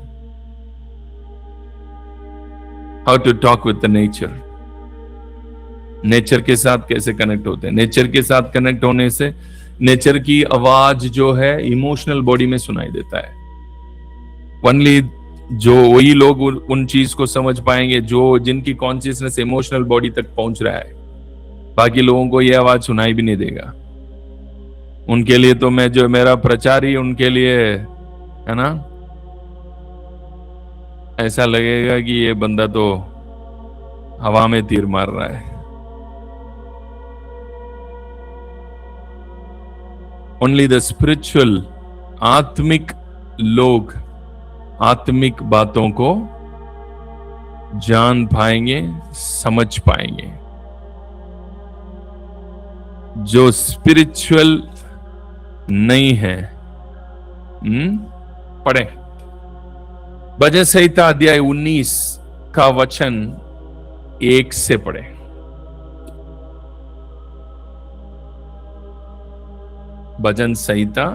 How to talk with the nature. Nature के साथ कैसे कनेक्ट होते हैं? नेचर के साथ कनेक्ट होने से नेचर की आवाज जो है इमोशनल बॉडी में सुनाई देता है। ओनली जो वही लोग उन चीज को समझ पाएंगे जो जिनकी कॉन्शियसनेस इमोशनल बॉडी तक पहुंच रहा है। बाकी लोगों को यह आवाज सुनाई भी नहीं देगा। उनके लिए तो मैं जो मेरा प्रचार ही उनके लिए है ना, ऐसा लगेगा कि ये बंदा तो हवा में तीर मार रहा है। ओनली द स्पिरिचुअल, आत्मिक लोग आत्मिक बातों को जान पाएंगे, समझ पाएंगे। जो स्पिरिचुअल नहीं है, पढ़े भजन संहिता अध्याय 19 का वचन 1 से पढ़े। भजन संहिता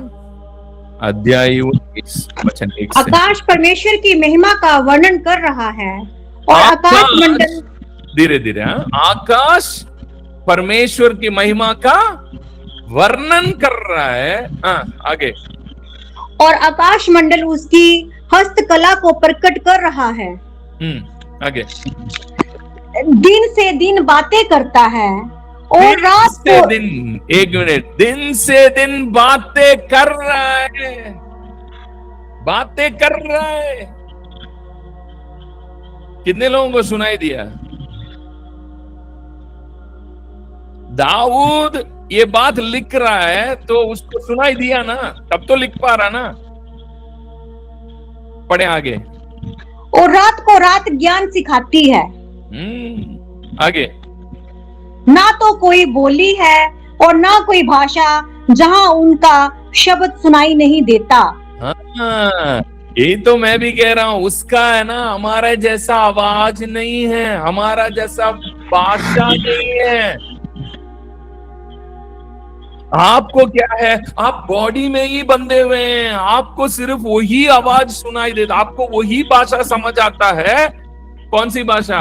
अध्याय 19 वचन 1 से। आकाश परमेश्वर की महिमा का वर्णन कर रहा है और आकाश मंडल, धीरे धीरे, आकाश परमेश्वर की महिमा का वर्णन कर रहा है। आगे। और आकाश मंडल उसकी हस्तकला को प्रकट कर रहा है। आगे। दिन से दिन बातें करता है और रात से दिन, एक मिनट, दिन से दिन बातें कर रहा है, बातें कर रहा है। कितने लोगों को सुनाई दिया? दाऊद ये बात लिख रहा है तो उसको सुनाई दिया ना, तब तो लिख पा रहा ना। पढ़े आगे। और रात को रात ज्ञान सिखाती है। आगे। ना तो कोई बोली है और ना कोई भाषा जहां उनका शब्द सुनाई नहीं देता। हाँ, यही तो मैं भी कह रहा हूं। उसका है ना, हमारा जैसा आवाज नहीं है, हमारा जैसा भाषा नहीं है। आपको क्या है, आप बॉडी में ही बंधे हुए हैं, आपको सिर्फ वही आवाज सुनाई देता, आपको वही भाषा समझ आता है। कौन सी भाषा?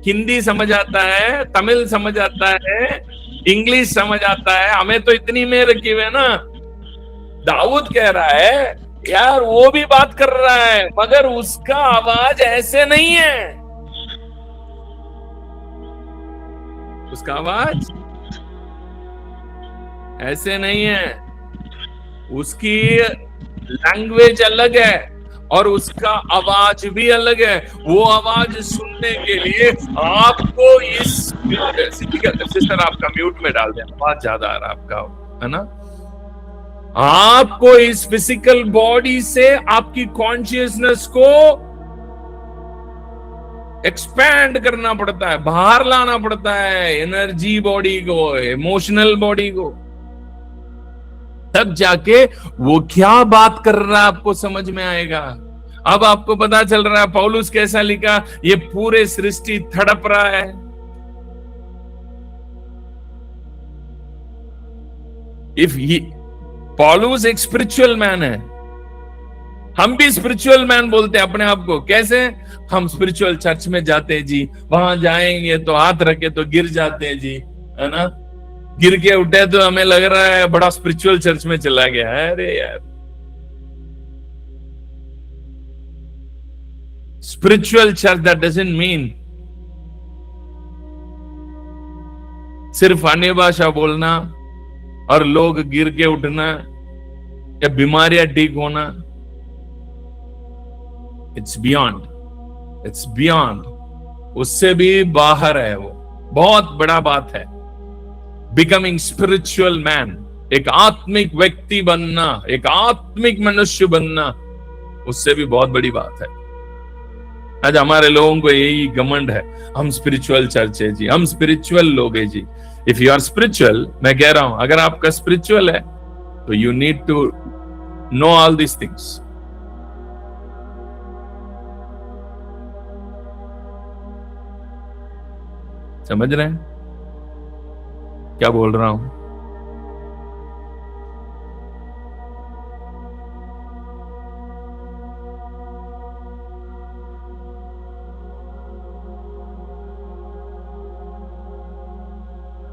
हिंदी समझ आता है, तमिल समझ आता है, इंग्लिश समझ आता है। हमें तो इतनी में रखी हुई है ना। दाऊद कह रहा है यार वो भी बात कर रहा है, मगर उसका आवाज ऐसे नहीं है। उसका आवाज ऐसे नहीं है, उसकी लैंग्वेज अलग है और उसका आवाज भी अलग है। वो आवाज सुनने के लिए आपको इस सिस्टर आपका म्यूट में डाल दें, आवाज ज्यादा आ रहा आपका, है ना। आपको इस फिजिकल बॉडी से आपकी कॉन्शियसनेस को एक्सपैंड करना पड़ता है, बाहर लाना पड़ता है, एनर्जी बॉडी को, इमोशनल बॉडी को, तब जाके वो क्या बात कर रहा है आपको समझ में आएगा। अब आपको पता चल रहा है पौलुस कैसा लिखा, ये पूरे सृष्टि तड़प रहा है। इफ पौलुस एक स्पिरिचुअल मैन है, हम भी स्पिरिचुअल मैन बोलते हैं अपने आप को। कैसे? हम स्पिरिचुअल चर्च में जाते हैं जी, वहां जाएंगे तो हाथ रखे तो गिर जाते हैं जी, है ना। गिर के उठे तो हमें लग रहा है बड़ा स्पिरिचुअल चर्च में चला गया है। अरे यार, spiritual church that doesn't mean सिर्फ अन्य भाषा बोलना और लोग गिर के उठना या बीमारियां ठीक होना। It's beyond. इट्स बियॉन्ड, उससे भी बाहर है वो। बहुत बड़ा बात है बिकमिंग स्पिरिचुअल मैन, एक आत्मिक व्यक्ति बनना, एक आत्मिक मनुष्य बनना, उससे भी बहुत बड़ी बात है। आज हमारे लोगों को यही घमंड है, हम स्पिरिचुअल चर्च है जी, हम स्पिरिचुअल लोग है जी। इफ यू आर स्पिरिचुअल, मैं कह रहा हूं अगर आपका स्पिरिचुअल है तो you need to know all this things. समझ रहे हैं क्या बोल रहा हूं?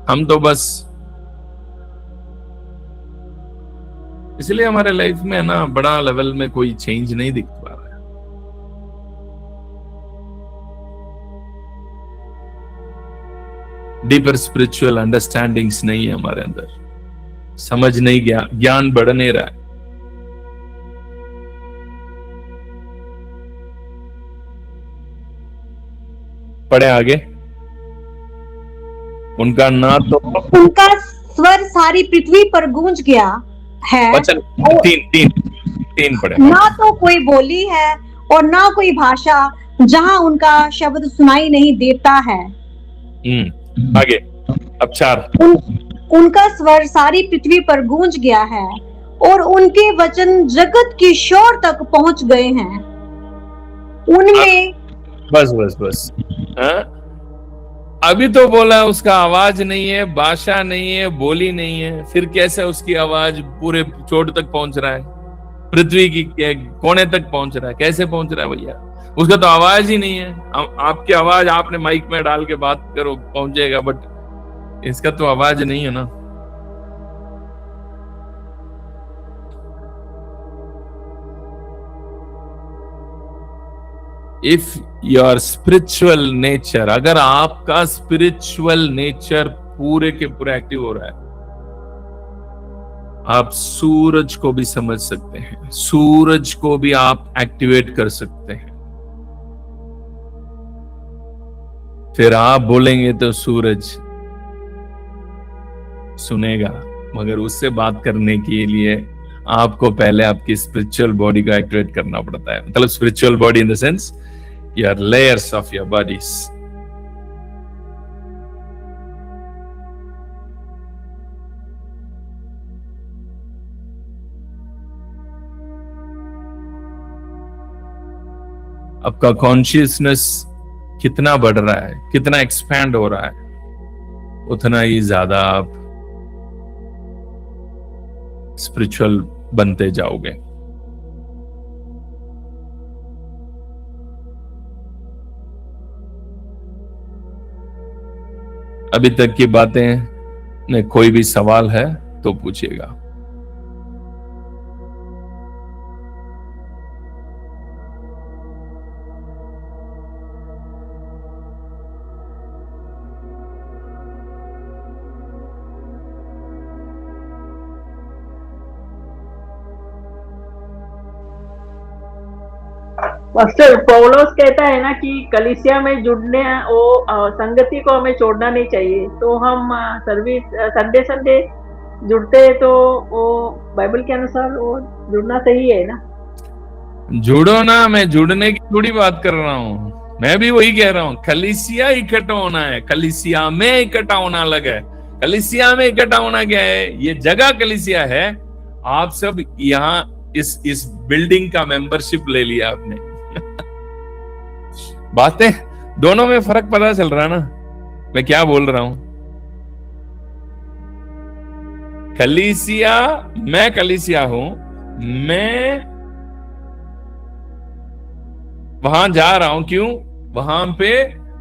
हम तो बस इसलिए हमारे लाइफ में है ना, बड़ा लेवल में कोई चेंज नहीं दिख पा रहा है। डीपर स्पिरिचुअल अंडरस्टैंडिंग्स नहीं है हमारे अंदर, समझ नहीं गया, ज्ञान बढ़ नहीं रहा है। पढ़े आगे। उनका ना तो उनका स्वर सारी पृथ्वी पर गूंज गया है, वचन तीन पढ़े। ना तो कोई बोली है और ना कोई भाषा जहां उनका शब्द सुनाई नहीं देता है। आगे अब 4। उनका स्वर सारी पृथ्वी पर गूंज गया है और उनके वचन जगत की शोर तक पहुंच गए हैं। उनमें बस हाँ? अभी तो बोला उसका आवाज नहीं है, भाषा नहीं है, बोली नहीं है, फिर कैसे उसकी आवाज पूरे चोट तक पहुंच रहा है, पृथ्वी की कोने तक पहुंच रहा है? कैसे पहुंच रहा है भैया? उसका तो आवाज ही नहीं है। आपकी आवाज आपने माइक में डाल के बात करो पहुंचेगा, बट इसका तो आवाज नहीं है ना। इफ योर स्पिरिचुअल नेचर, अगर आपका स्पिरिचुअल नेचर पूरे के पूरे एक्टिव हो रहा है, आप सूरज को भी समझ सकते हैं, सूरज को भी आप एक्टिवेट कर सकते हैं। फिर आप बोलेंगे तो सूरज सुनेगा, मगर उससे बात करने के लिए आपको पहले आपकी स्पिरिचुअल बॉडी को एक्टिवेट करना पड़ता है। मतलब spiritual body in the sense your layers of your bodies. आपका कॉन्शियसनेस कितना बढ़ रहा है, कितना एक्सपैंड हो रहा है, उतना ही ज्यादा आप स्पिरिचुअल बनते जाओगे। अभी तक की बातें में कोई भी सवाल है तो पूछिएगा। मास्टर पौलोस कहता है ना कि कलीसिया में जुड़ने वो संगति को हमें छोड़ना नहीं चाहिए। तो हम सर्विस संडे जुड़ते हैं तो वो बाइबल के अनुसार वो जुड़ना सही है ना? जुड़ो ना, मैं जुड़ने की थोड़ी बात कर रहा हूँ, मैं भी वही कह रहा हूँ। कलीसिया इकट्ठा होना है, कलीसिया में इकट्ठा होना अलग है। कलीसिया में इकट्ठा होना क्या है? ये जगह कलीसिया है। आप सब यहाँ इस बिल्डिंग का मेंबरशिप ले लिया आपने। बातें दोनों में फर्क पता चल रहा है ना मैं क्या बोल रहा हूं? कलीसिया, मैं कलीसिया हूं, मैं वहां जा रहा हूं। क्यों? वहां पे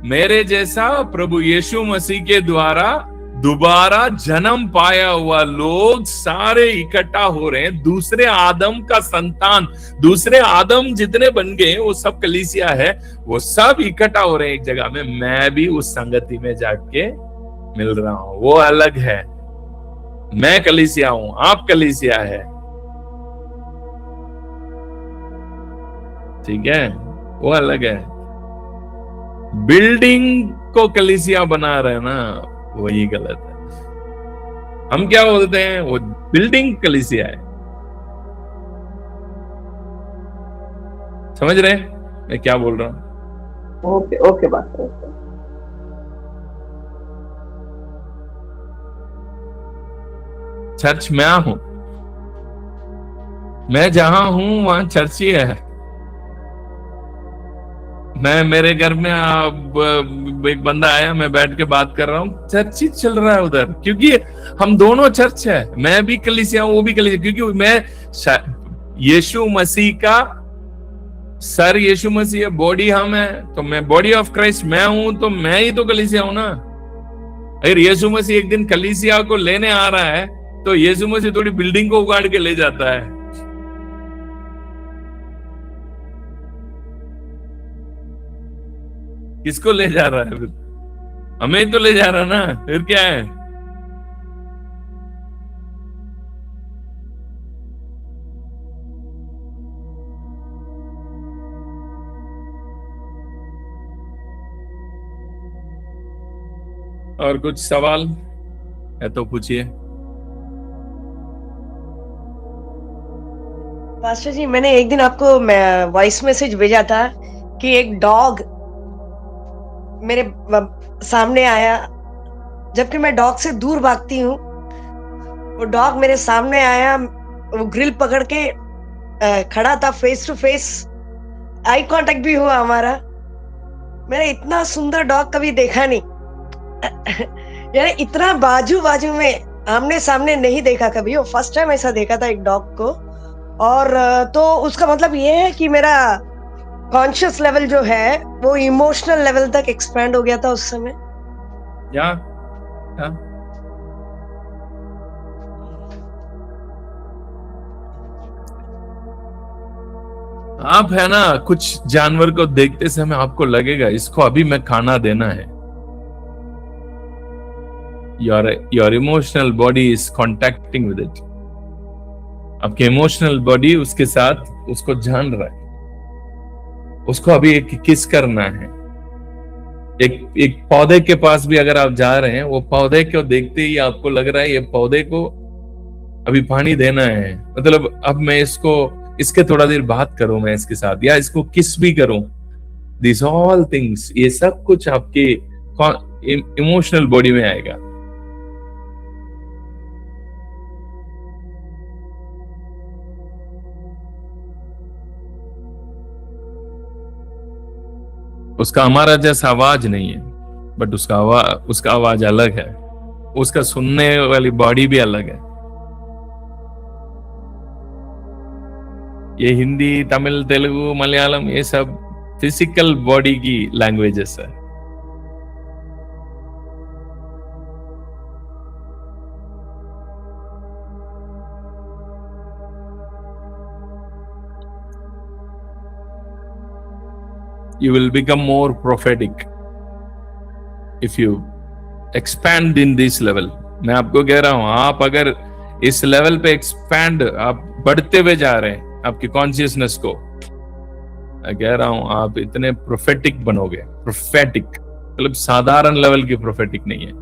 मेरे जैसा प्रभु यीशु मसीह के द्वारा दोबारा जन्म पाया हुआ लोग सारे इकट्ठा हो रहे हैं। दूसरे आदम का संतान, दूसरे आदम जितने बन गए वो सब कलीसिया है, वो सब इकट्ठा हो रहे हैं एक जगह में। मैं भी उस संगति में जाके मिल रहा हूं, वो अलग है। मैं कलीसिया हूं, आप कलीसिया है, ठीक है, वो अलग है। बिल्डिंग को कलीसिया बना रहे हैं ना, वही गलत है। हम क्या बोलते हैं, वो बिल्डिंग कलीसिया है। समझ रहे हैं मैं क्या बोल रहा हूं? ओके ओके बात ओके। चर्च मैं हूं, मैं जहां हूं वहां चर्च ही है। मैं मेरे घर में एक बंदा आया, मैं बैठ के बात कर रहा हूँ, चर्च ही चल रहा है उधर, क्योंकि हम दोनों चर्च है। मैं भी कलीसिया हूं, वो भी कलीसिया, क्योंकि मैं यीशु मसीह का सर, यीशु मसीह है, बॉडी हम है, तो मैं बॉडी ऑफ क्राइस्ट मैं हूं, तो मैं ही तो कलीसिया हूं ना। अगर यीशु मसीह एक दिन कलीसिया को लेने आ रहा है, तो यीशु मसीह थोड़ी बिल्डिंग को उगाड़ के ले जाता है। किसको ले जा रहा है फिर? हमें ही तो ले जा रहा है ना, फिर क्या है? और कुछ सवाल है तो पूछिए। पास्टर जी, मैंने एक दिन आपको वॉइस मैसेज भेजा था कि एक डॉग मेरे सामने आया, जबकि मैं डॉग से दूर भागती हूँ। वो डॉग मेरे सामने आया, वो ग्रिल पकड़ के खड़ा था, face to face, eye contact भी हुआ हमारा। मैंने इतना सुंदर डॉग कभी देखा नहीं। यानी इतना बाजू बाजू में आमने सामने नहीं देखा कभी, वो फर्स्ट टाइम ऐसा देखा था एक डॉग को। और तो उसका मतलब ये है कि मेरा कॉन्शियस लेवल जो है वो इमोशनल लेवल तक एक्सपैंड हो गया था उस समय। या आप है ना, कुछ जानवर को देखते समय आपको लगेगा इसको अभी मैं खाना देना है। Your emotional body is contacting with it. आपके इमोशनल बॉडी उसके साथ उसको जान रहा है, उसको अभी एक किस करना है। एक पौधे के पास भी अगर आप जा रहे हैं, वो पौधे को देखते ही आपको लग रहा है ये पौधे को अभी पानी देना है, मतलब अब मैं इसको, इसके थोड़ा देर बात करूं मैं इसके साथ, या इसको किस भी करूं। दिस ऑल थिंग्स, ये सब कुछ आपके इमोशनल बॉडी में आएगा। उसका हमारा जैसा आवाज नहीं है, बट उसका आवाज अलग है, उसका सुनने वाली बॉडी भी अलग है। ये हिंदी, तमिल, तेलुगु, मलयालम, ये सब फिजिकल बॉडी की लैंग्वेजेस है। You will become more prophetic if you expand in this level. मैं आपको कह रहा हूं, आप अगर इस लेवल पे एक्सपैंड, आप बढ़ते हुए जा रहे हैं आपकी कॉन्शियसनेस को, मैं कह रहा हूं आप इतने प्रोफेटिक बनोगे। प्रोफेटिक मतलब साधारण लेवल की प्रोफेटिक नहीं है।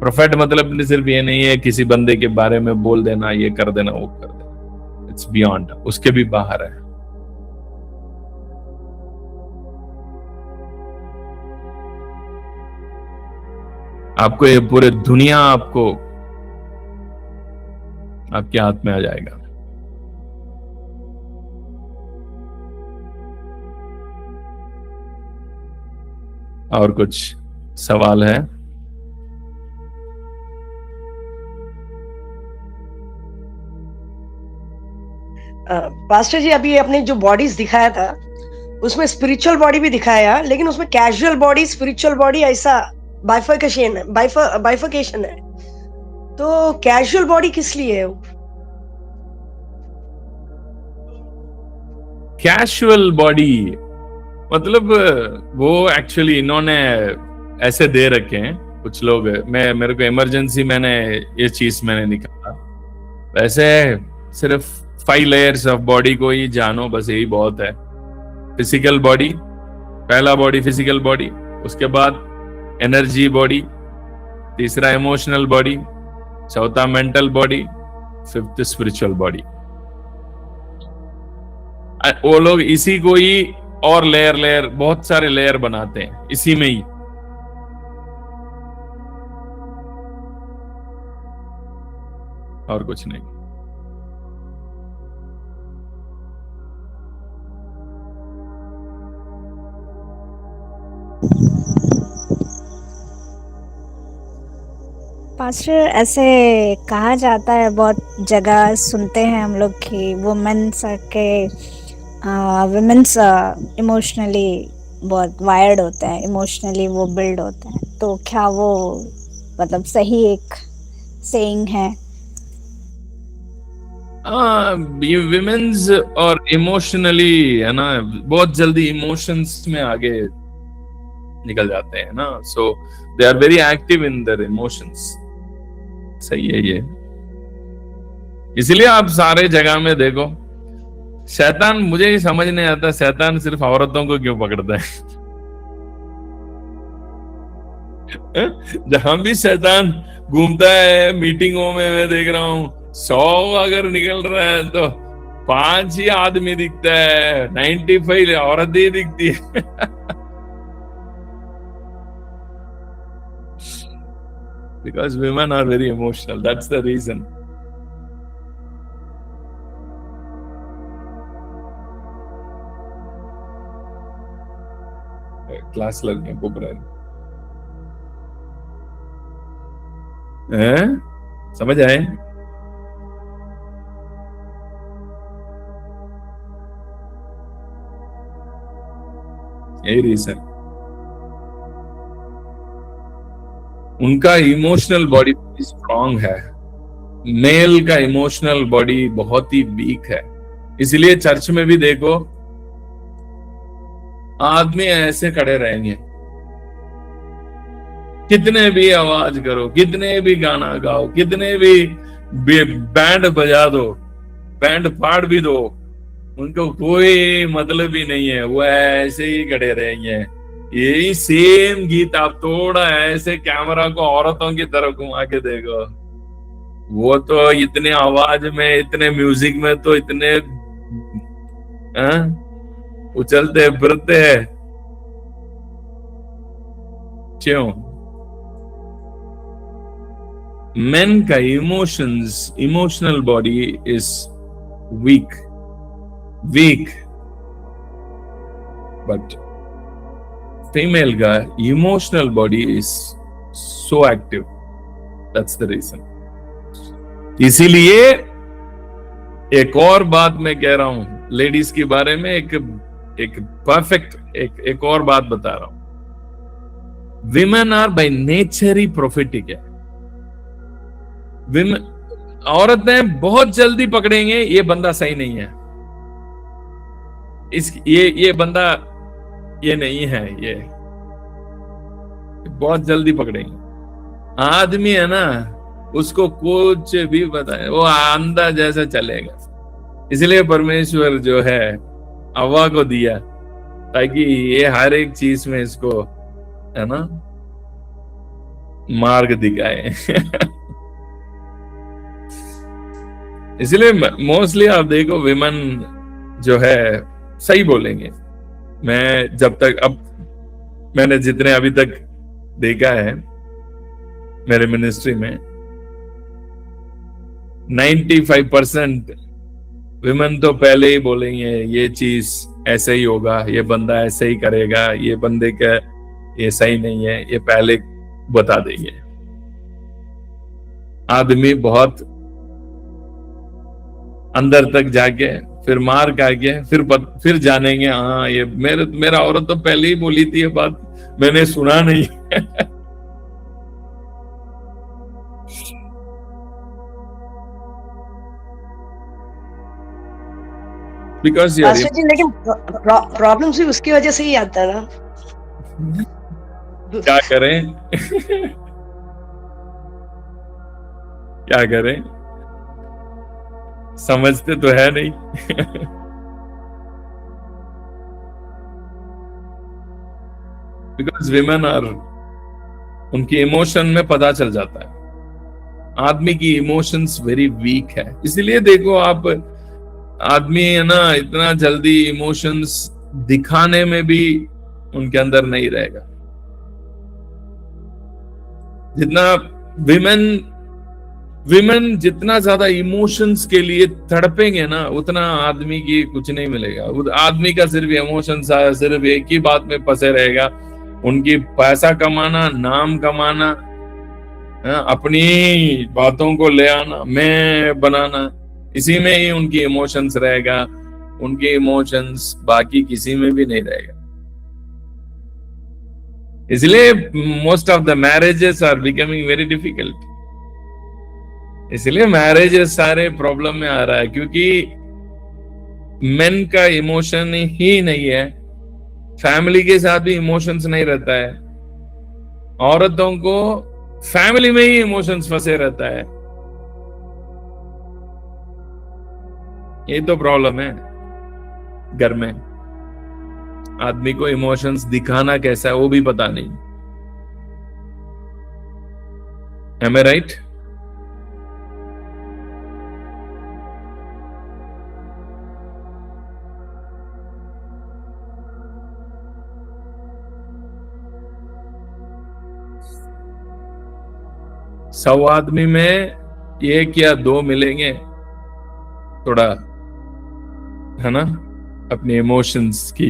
प्रोफेट मतलब सिर्फ ये नहीं है किसी बंदे के बारे में बोल देना, ये कर देना, वो कर देना। इट्स बियॉन्ड, उसके भी बाहर है। आपको ये पूरे दुनिया आपको आपके हाथ में आ जाएगा। और कुछ सवाल है? पास्टर जी, अभी अपने जो बॉडीज दिखाया था उसमें स्पिरिचुअल बॉडी भी दिखाया, लेकिन उसमें कैजुअल बॉडी, स्पिरिचुअल बॉडी ऐसा बाइफर्केशन है। तो कैजुअल बॉडी किस लिए है? कैजुअल बॉडी मतलब वो एक्चुअली इन्होंने ऐसे दे रखे हैं कुछ लोग। मेरे को इमरजेंसी मैंने ये चीज निकाला। वैसे सिर्फ 5 लेयर्स ऑफ बॉडी को ही जानो, बस यही बहुत है। फिजिकल बॉडी, पहला बॉडी फिजिकल बॉडी, उसके बाद एनर्जी बॉडी, तीसरा इमोशनल बॉडी, चौथा mental body, fifth spiritual body. वो लोग इसी को ही और लेयर लेयर बहुत सारे लेयर बनाते हैं इसी में ही। और कुछ नहीं। पास्टर, ऐसे कहा जाता है, बहुत जगह सुनते हैं हम लोग कि वुमेन्स इमोशनली बहुत वायर्ड होते हैं, इमोशनली वो बिल्ड होते हैं। तो क्या वो मतलब सही एक सेइंग है? ये विमेन्स और इमोशनली है ना, बहुत जल्दी इमोशंस में आगे निकल जाते हैं ना, so they are very active in their emotions. सही है ये। इसलिए आप सारे जगह में देखो, शैतान, मुझे ही समझ नहीं आता शैतान सिर्फ औरतों को क्यों पकड़ता है। जहां भी शैतान घूमता है मीटिंगों में, मैं देख रहा हूं 100 अगर निकल रहा है तो 5 ही आदमी दिखता है, 95 औरत ही दिखती है। Because women are very emotional, that's the reason. Class लड़कियों को बुरा है, समझ आए? यही रीजन। उनका इमोशनल बॉडी स्ट्रांग है, मेल का इमोशनल बॉडी बहुत ही वीक है। इसलिए चर्च में भी देखो आदमी ऐसे खड़े रहेंगे, कितने भी आवाज करो, कितने भी गाना गाओ, कितने भी बैंड बजा दो, बैंड फाड़ भी दो, उनको कोई मतलब ही नहीं है, वो ऐसे ही खड़े रहेंगे। यही सेम गीत आप थोड़ा ऐसे कैमरा को औरतों की तरफ घुमा के देखो, वो तो इतने आवाज में, इतने म्यूजिक में तो इतने उछलते फिरते हैं। क्यों? मेन का emotional body is weak, but female का emotional body is so active. That's the reason. इसीलिए एक और बात मैं कह रहा हूं लेडीज के बारे में, एक परफेक्ट एक और बात बता रहा हूं। विमेन आर बाय नेचर ही प्रोफेटिक है। औरतें बहुत जल्दी पकड़ेंगे ये बंदा सही नहीं है, ये बंदा ये नहीं है, ये बहुत जल्दी पकड़ेंगे। आदमी है ना, उसको कुछ भी बताए वो अंधा जैसा चलेगा। इसलिए परमेश्वर जो है हवा को दिया ताकि ये हर एक चीज में इसको है ना मार्ग दिखाए। इसलिए मोस्टली आप देखो विमेन जो है सही बोलेंगे। मैं जब तक अब मैंने जितने अभी तक देखा है मेरे मिनिस्ट्री में 95% विमेन तो पहले ही बोलेंगे ये चीज ऐसे ही होगा, ये बंदा ऐसे ही करेगा, ये बंदे का ये सही नहीं है, ये पहले बता देंगे। आदमी बहुत अंदर तक जाके फिर मार खाके फिर जानेंगे, हाँ ये मेरा औरत तो पहले ही बोली थी ये बात, मैंने सुना नहीं। बिकॉज पास्टर जी, लेकिन प्रॉब्लम भी उसकी वजह से ही आता है ना। क्या करें? क्या करें, समझते तो है नहीं। बिकॉज विमेन आर, उनकी इमोशन में पता चल जाता है। आदमी की इमोशंस वेरी वीक है, इसीलिए देखो आप, आदमी है ना इतना जल्दी इमोशंस दिखाने में भी उनके अंदर नहीं रहेगा। जितना विमेन जितना ज्यादा इमोशंस के लिए तड़पेंगे ना, उतना आदमी की कुछ नहीं मिलेगा। आदमी का सिर्फ इमोशंस सिर्फ एक ही बात में फंसे रहेगा, उनकी पैसा कमाना, नाम कमाना, अपनी बातों को ले आना, मैं बनाना, इसी में ही उनकी इमोशंस रहेगा। उनके इमोशंस बाकी किसी में भी नहीं रहेगा। इसलिए most of the marriages are becoming very difficult. इसलिए मैरिजेस सारे प्रॉब्लम में आ रहा है, क्योंकि मेन का इमोशन ही नहीं है, फैमिली के साथ भी इमोशंस नहीं रहता है, औरतों को फैमिली में ही इमोशंस फंसे रहता है। ये तो प्रॉब्लम है घर में। आदमी को इमोशंस दिखाना कैसा है वो भी पता नहीं। Am I right? सौ आदमी में एक या दो मिलेंगे थोड़ा, है ना, अपने इमोशंस की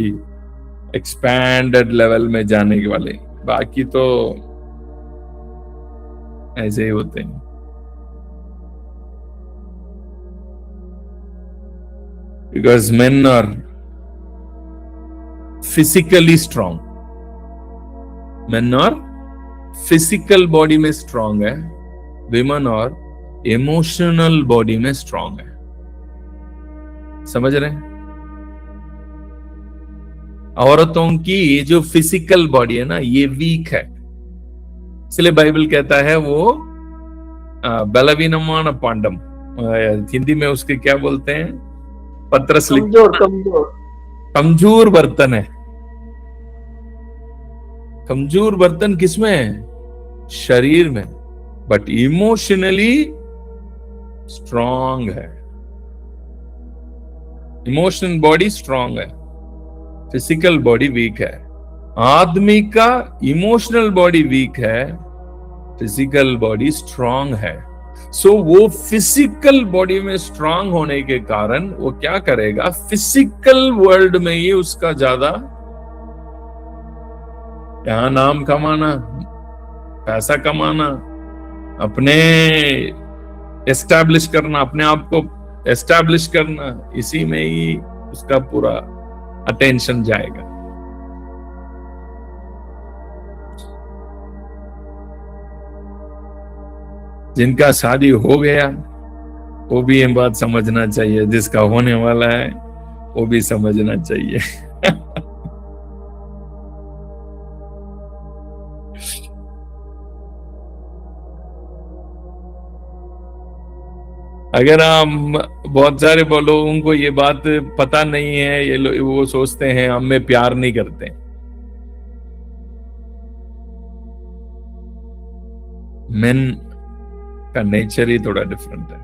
एक्सपैंडेड लेवल में जाने के वाले, बाकी तो ऐसे ही होते हैं। Because men are physically strong, men और फिजिकल बॉडी में स्ट्रांग है, विमेन और इमोशनल बॉडी में स्ट्रांग है। समझ रहे हैं? औरतों की ये जो फिजिकल बॉडी है ना, ये वीक है। इसलिए बाइबल कहता है वो बलवीनमान पांडम, हिंदी में उसके क्या बोलते हैं, पत्रस कमजोर बर्तन है। कमजोर बर्तन किसमें है? शरीर में, बट इमोशनली स्ट्रांग है। इमोशनल बॉडी स्ट्रांग है, फिजिकल बॉडी वीक है। आदमी का इमोशनल बॉडी वीक है, फिजिकल बॉडी स्ट्रांग है। सो वो फिजिकल बॉडी में स्ट्रांग होने के कारण वो क्या करेगा, फिजिकल वर्ल्ड में ही उसका ज्यादा यहां नाम कमाना, पैसा कमाना, अपने एस्टैब्लिश करना, अपने आप को एस्टैब्लिश करना, इसी में ही उसका पूरा अटेंशन जाएगा। जिनका शादी हो गया वो भी ये बात समझना चाहिए, जिसका होने वाला है वो भी समझना चाहिए। अगर हम बहुत सारे लोगों को ये बात पता नहीं है, ये वो सोचते हैं हम में प्यार नहीं करते। मेन का नेचर ही थोड़ा डिफरेंट है।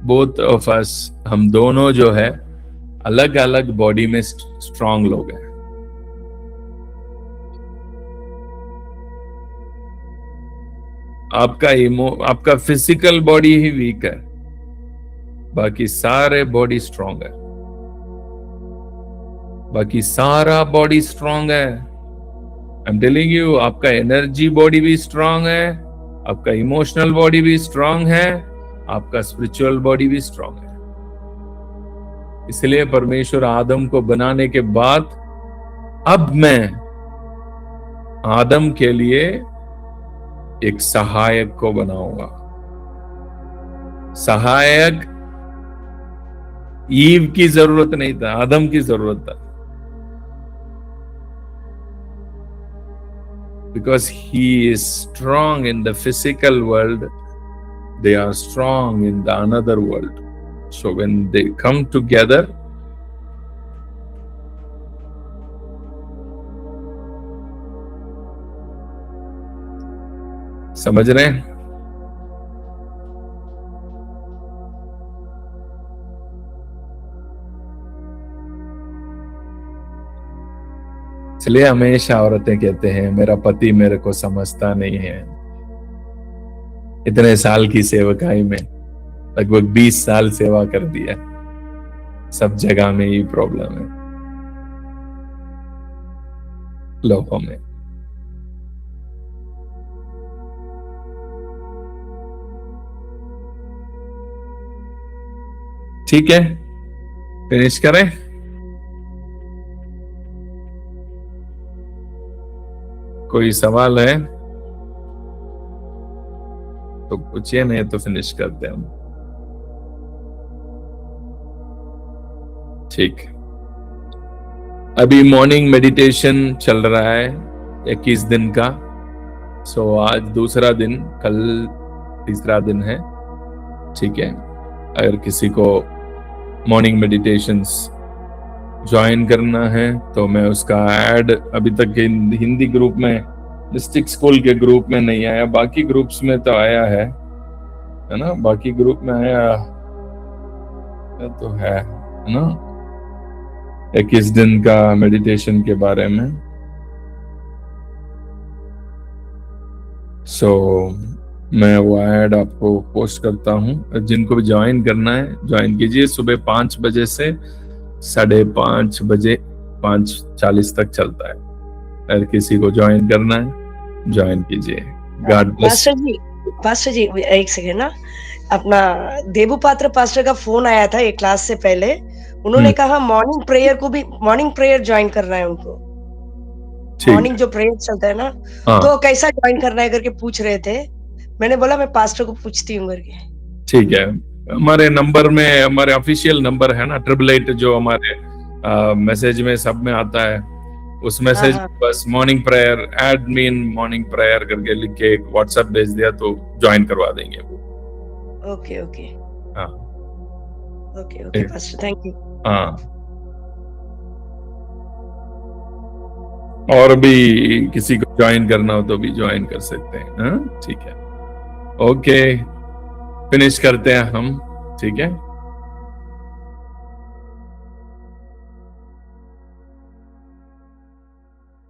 बोथ ऑफ अस, हम दोनों जो है अलग अलग बॉडी में स्ट्रांग लोग हैं। आपका फिजिकल बॉडी ही वीक है, बाकी सारे बॉडी स्ट्रांग है, बाकी सारा बॉडी स्ट्रांग है। आई एम टेलिंग यू, आपका एनर्जी बॉडी भी स्ट्रांग है, आपका इमोशनल बॉडी भी स्ट्रांग है, आपका स्पिरिचुअल बॉडी भी स्ट्रांग है। इसलिए परमेश्वर आदम को बनाने के बाद, अब मैं आदम के लिए एक सहायक को बनाऊंगा। सहायक ईव की जरूरत नहीं था, आदम की जरूरत था। Because he is strong in the physical world, they are strong in the another world. So when they come together, समझ रहे हैं? इसलिए हमेशा औरतें कहते हैं मेरा पति मेरे को समझता नहीं है। इतने साल की सेवकाई में लगभग 20 साल सेवा कर दिया, सब जगह में ही प्रॉब्लम है लोगों में। ठीक है, फिनिश करें? कोई सवाल है तो पूछिए, नहीं तो फिनिश करते हैं हम। ठीक, अभी मॉर्निंग मेडिटेशन चल रहा है 21 दिन का। सो आज दूसरा दिन, कल तीसरा दिन है। ठीक है, अगर किसी को मॉर्निंग मेडिटेशंस ज्वाइन करना है तो मैं उसका ऐड अभी तक हिंदी ग्रुप में, डिस्ट्रिक्ट स्कूल के ग्रुप में नहीं आया, बाकी ग्रुप्स में तो आया है ना? बाकी ग्रुप में आया तो है ना 21 दिन का मेडिटेशन के बारे में। सो मैं वो ऐड आपको पोस्ट करता हूँ। जिनको भी ज्वाइन करना है ज्वाइन कीजिए। सुबह 5 बजे से 5:30 बजे 5:40 तक चलता है। अगर किसी को ज्वाइन करना है ज्वाइन कीजिए। God bless. पास्टर जी एक सेकेंड ना, अपना देबू पात्र पास्टर का फोन आया था एक क्लास से पहले। उन्होंने कहा मॉर्निंग प्रेयर ज्वाइन करना है उनको। मॉर्निंग जो प्रेयर चलता है ना, तो कैसा ज्वाइन करना है करके पूछ रहे थे। मैंने बोला मैं पास्टर को पूछती हूँ करके। ठीक है, हमारे नंबर में, हमारे ऑफिशियल नंबर है ना 888, जो हमारे मैसेज में सब में आता है। उस मैसेज बस morning prayer, add me in morning prayer करके लिख के एक व्हाट्सएप भेज दिया तो ज्वाइन करवा देंगे वो। ओके ओके, हाँ okay okay pastor, thank you. हाँ, और भी किसी को ज्वाइन करना हो तो भी ज्वाइन कर सकते हैं। हाँ ठीक है, ओके, फिनिश करते हैं हम। ठीक है।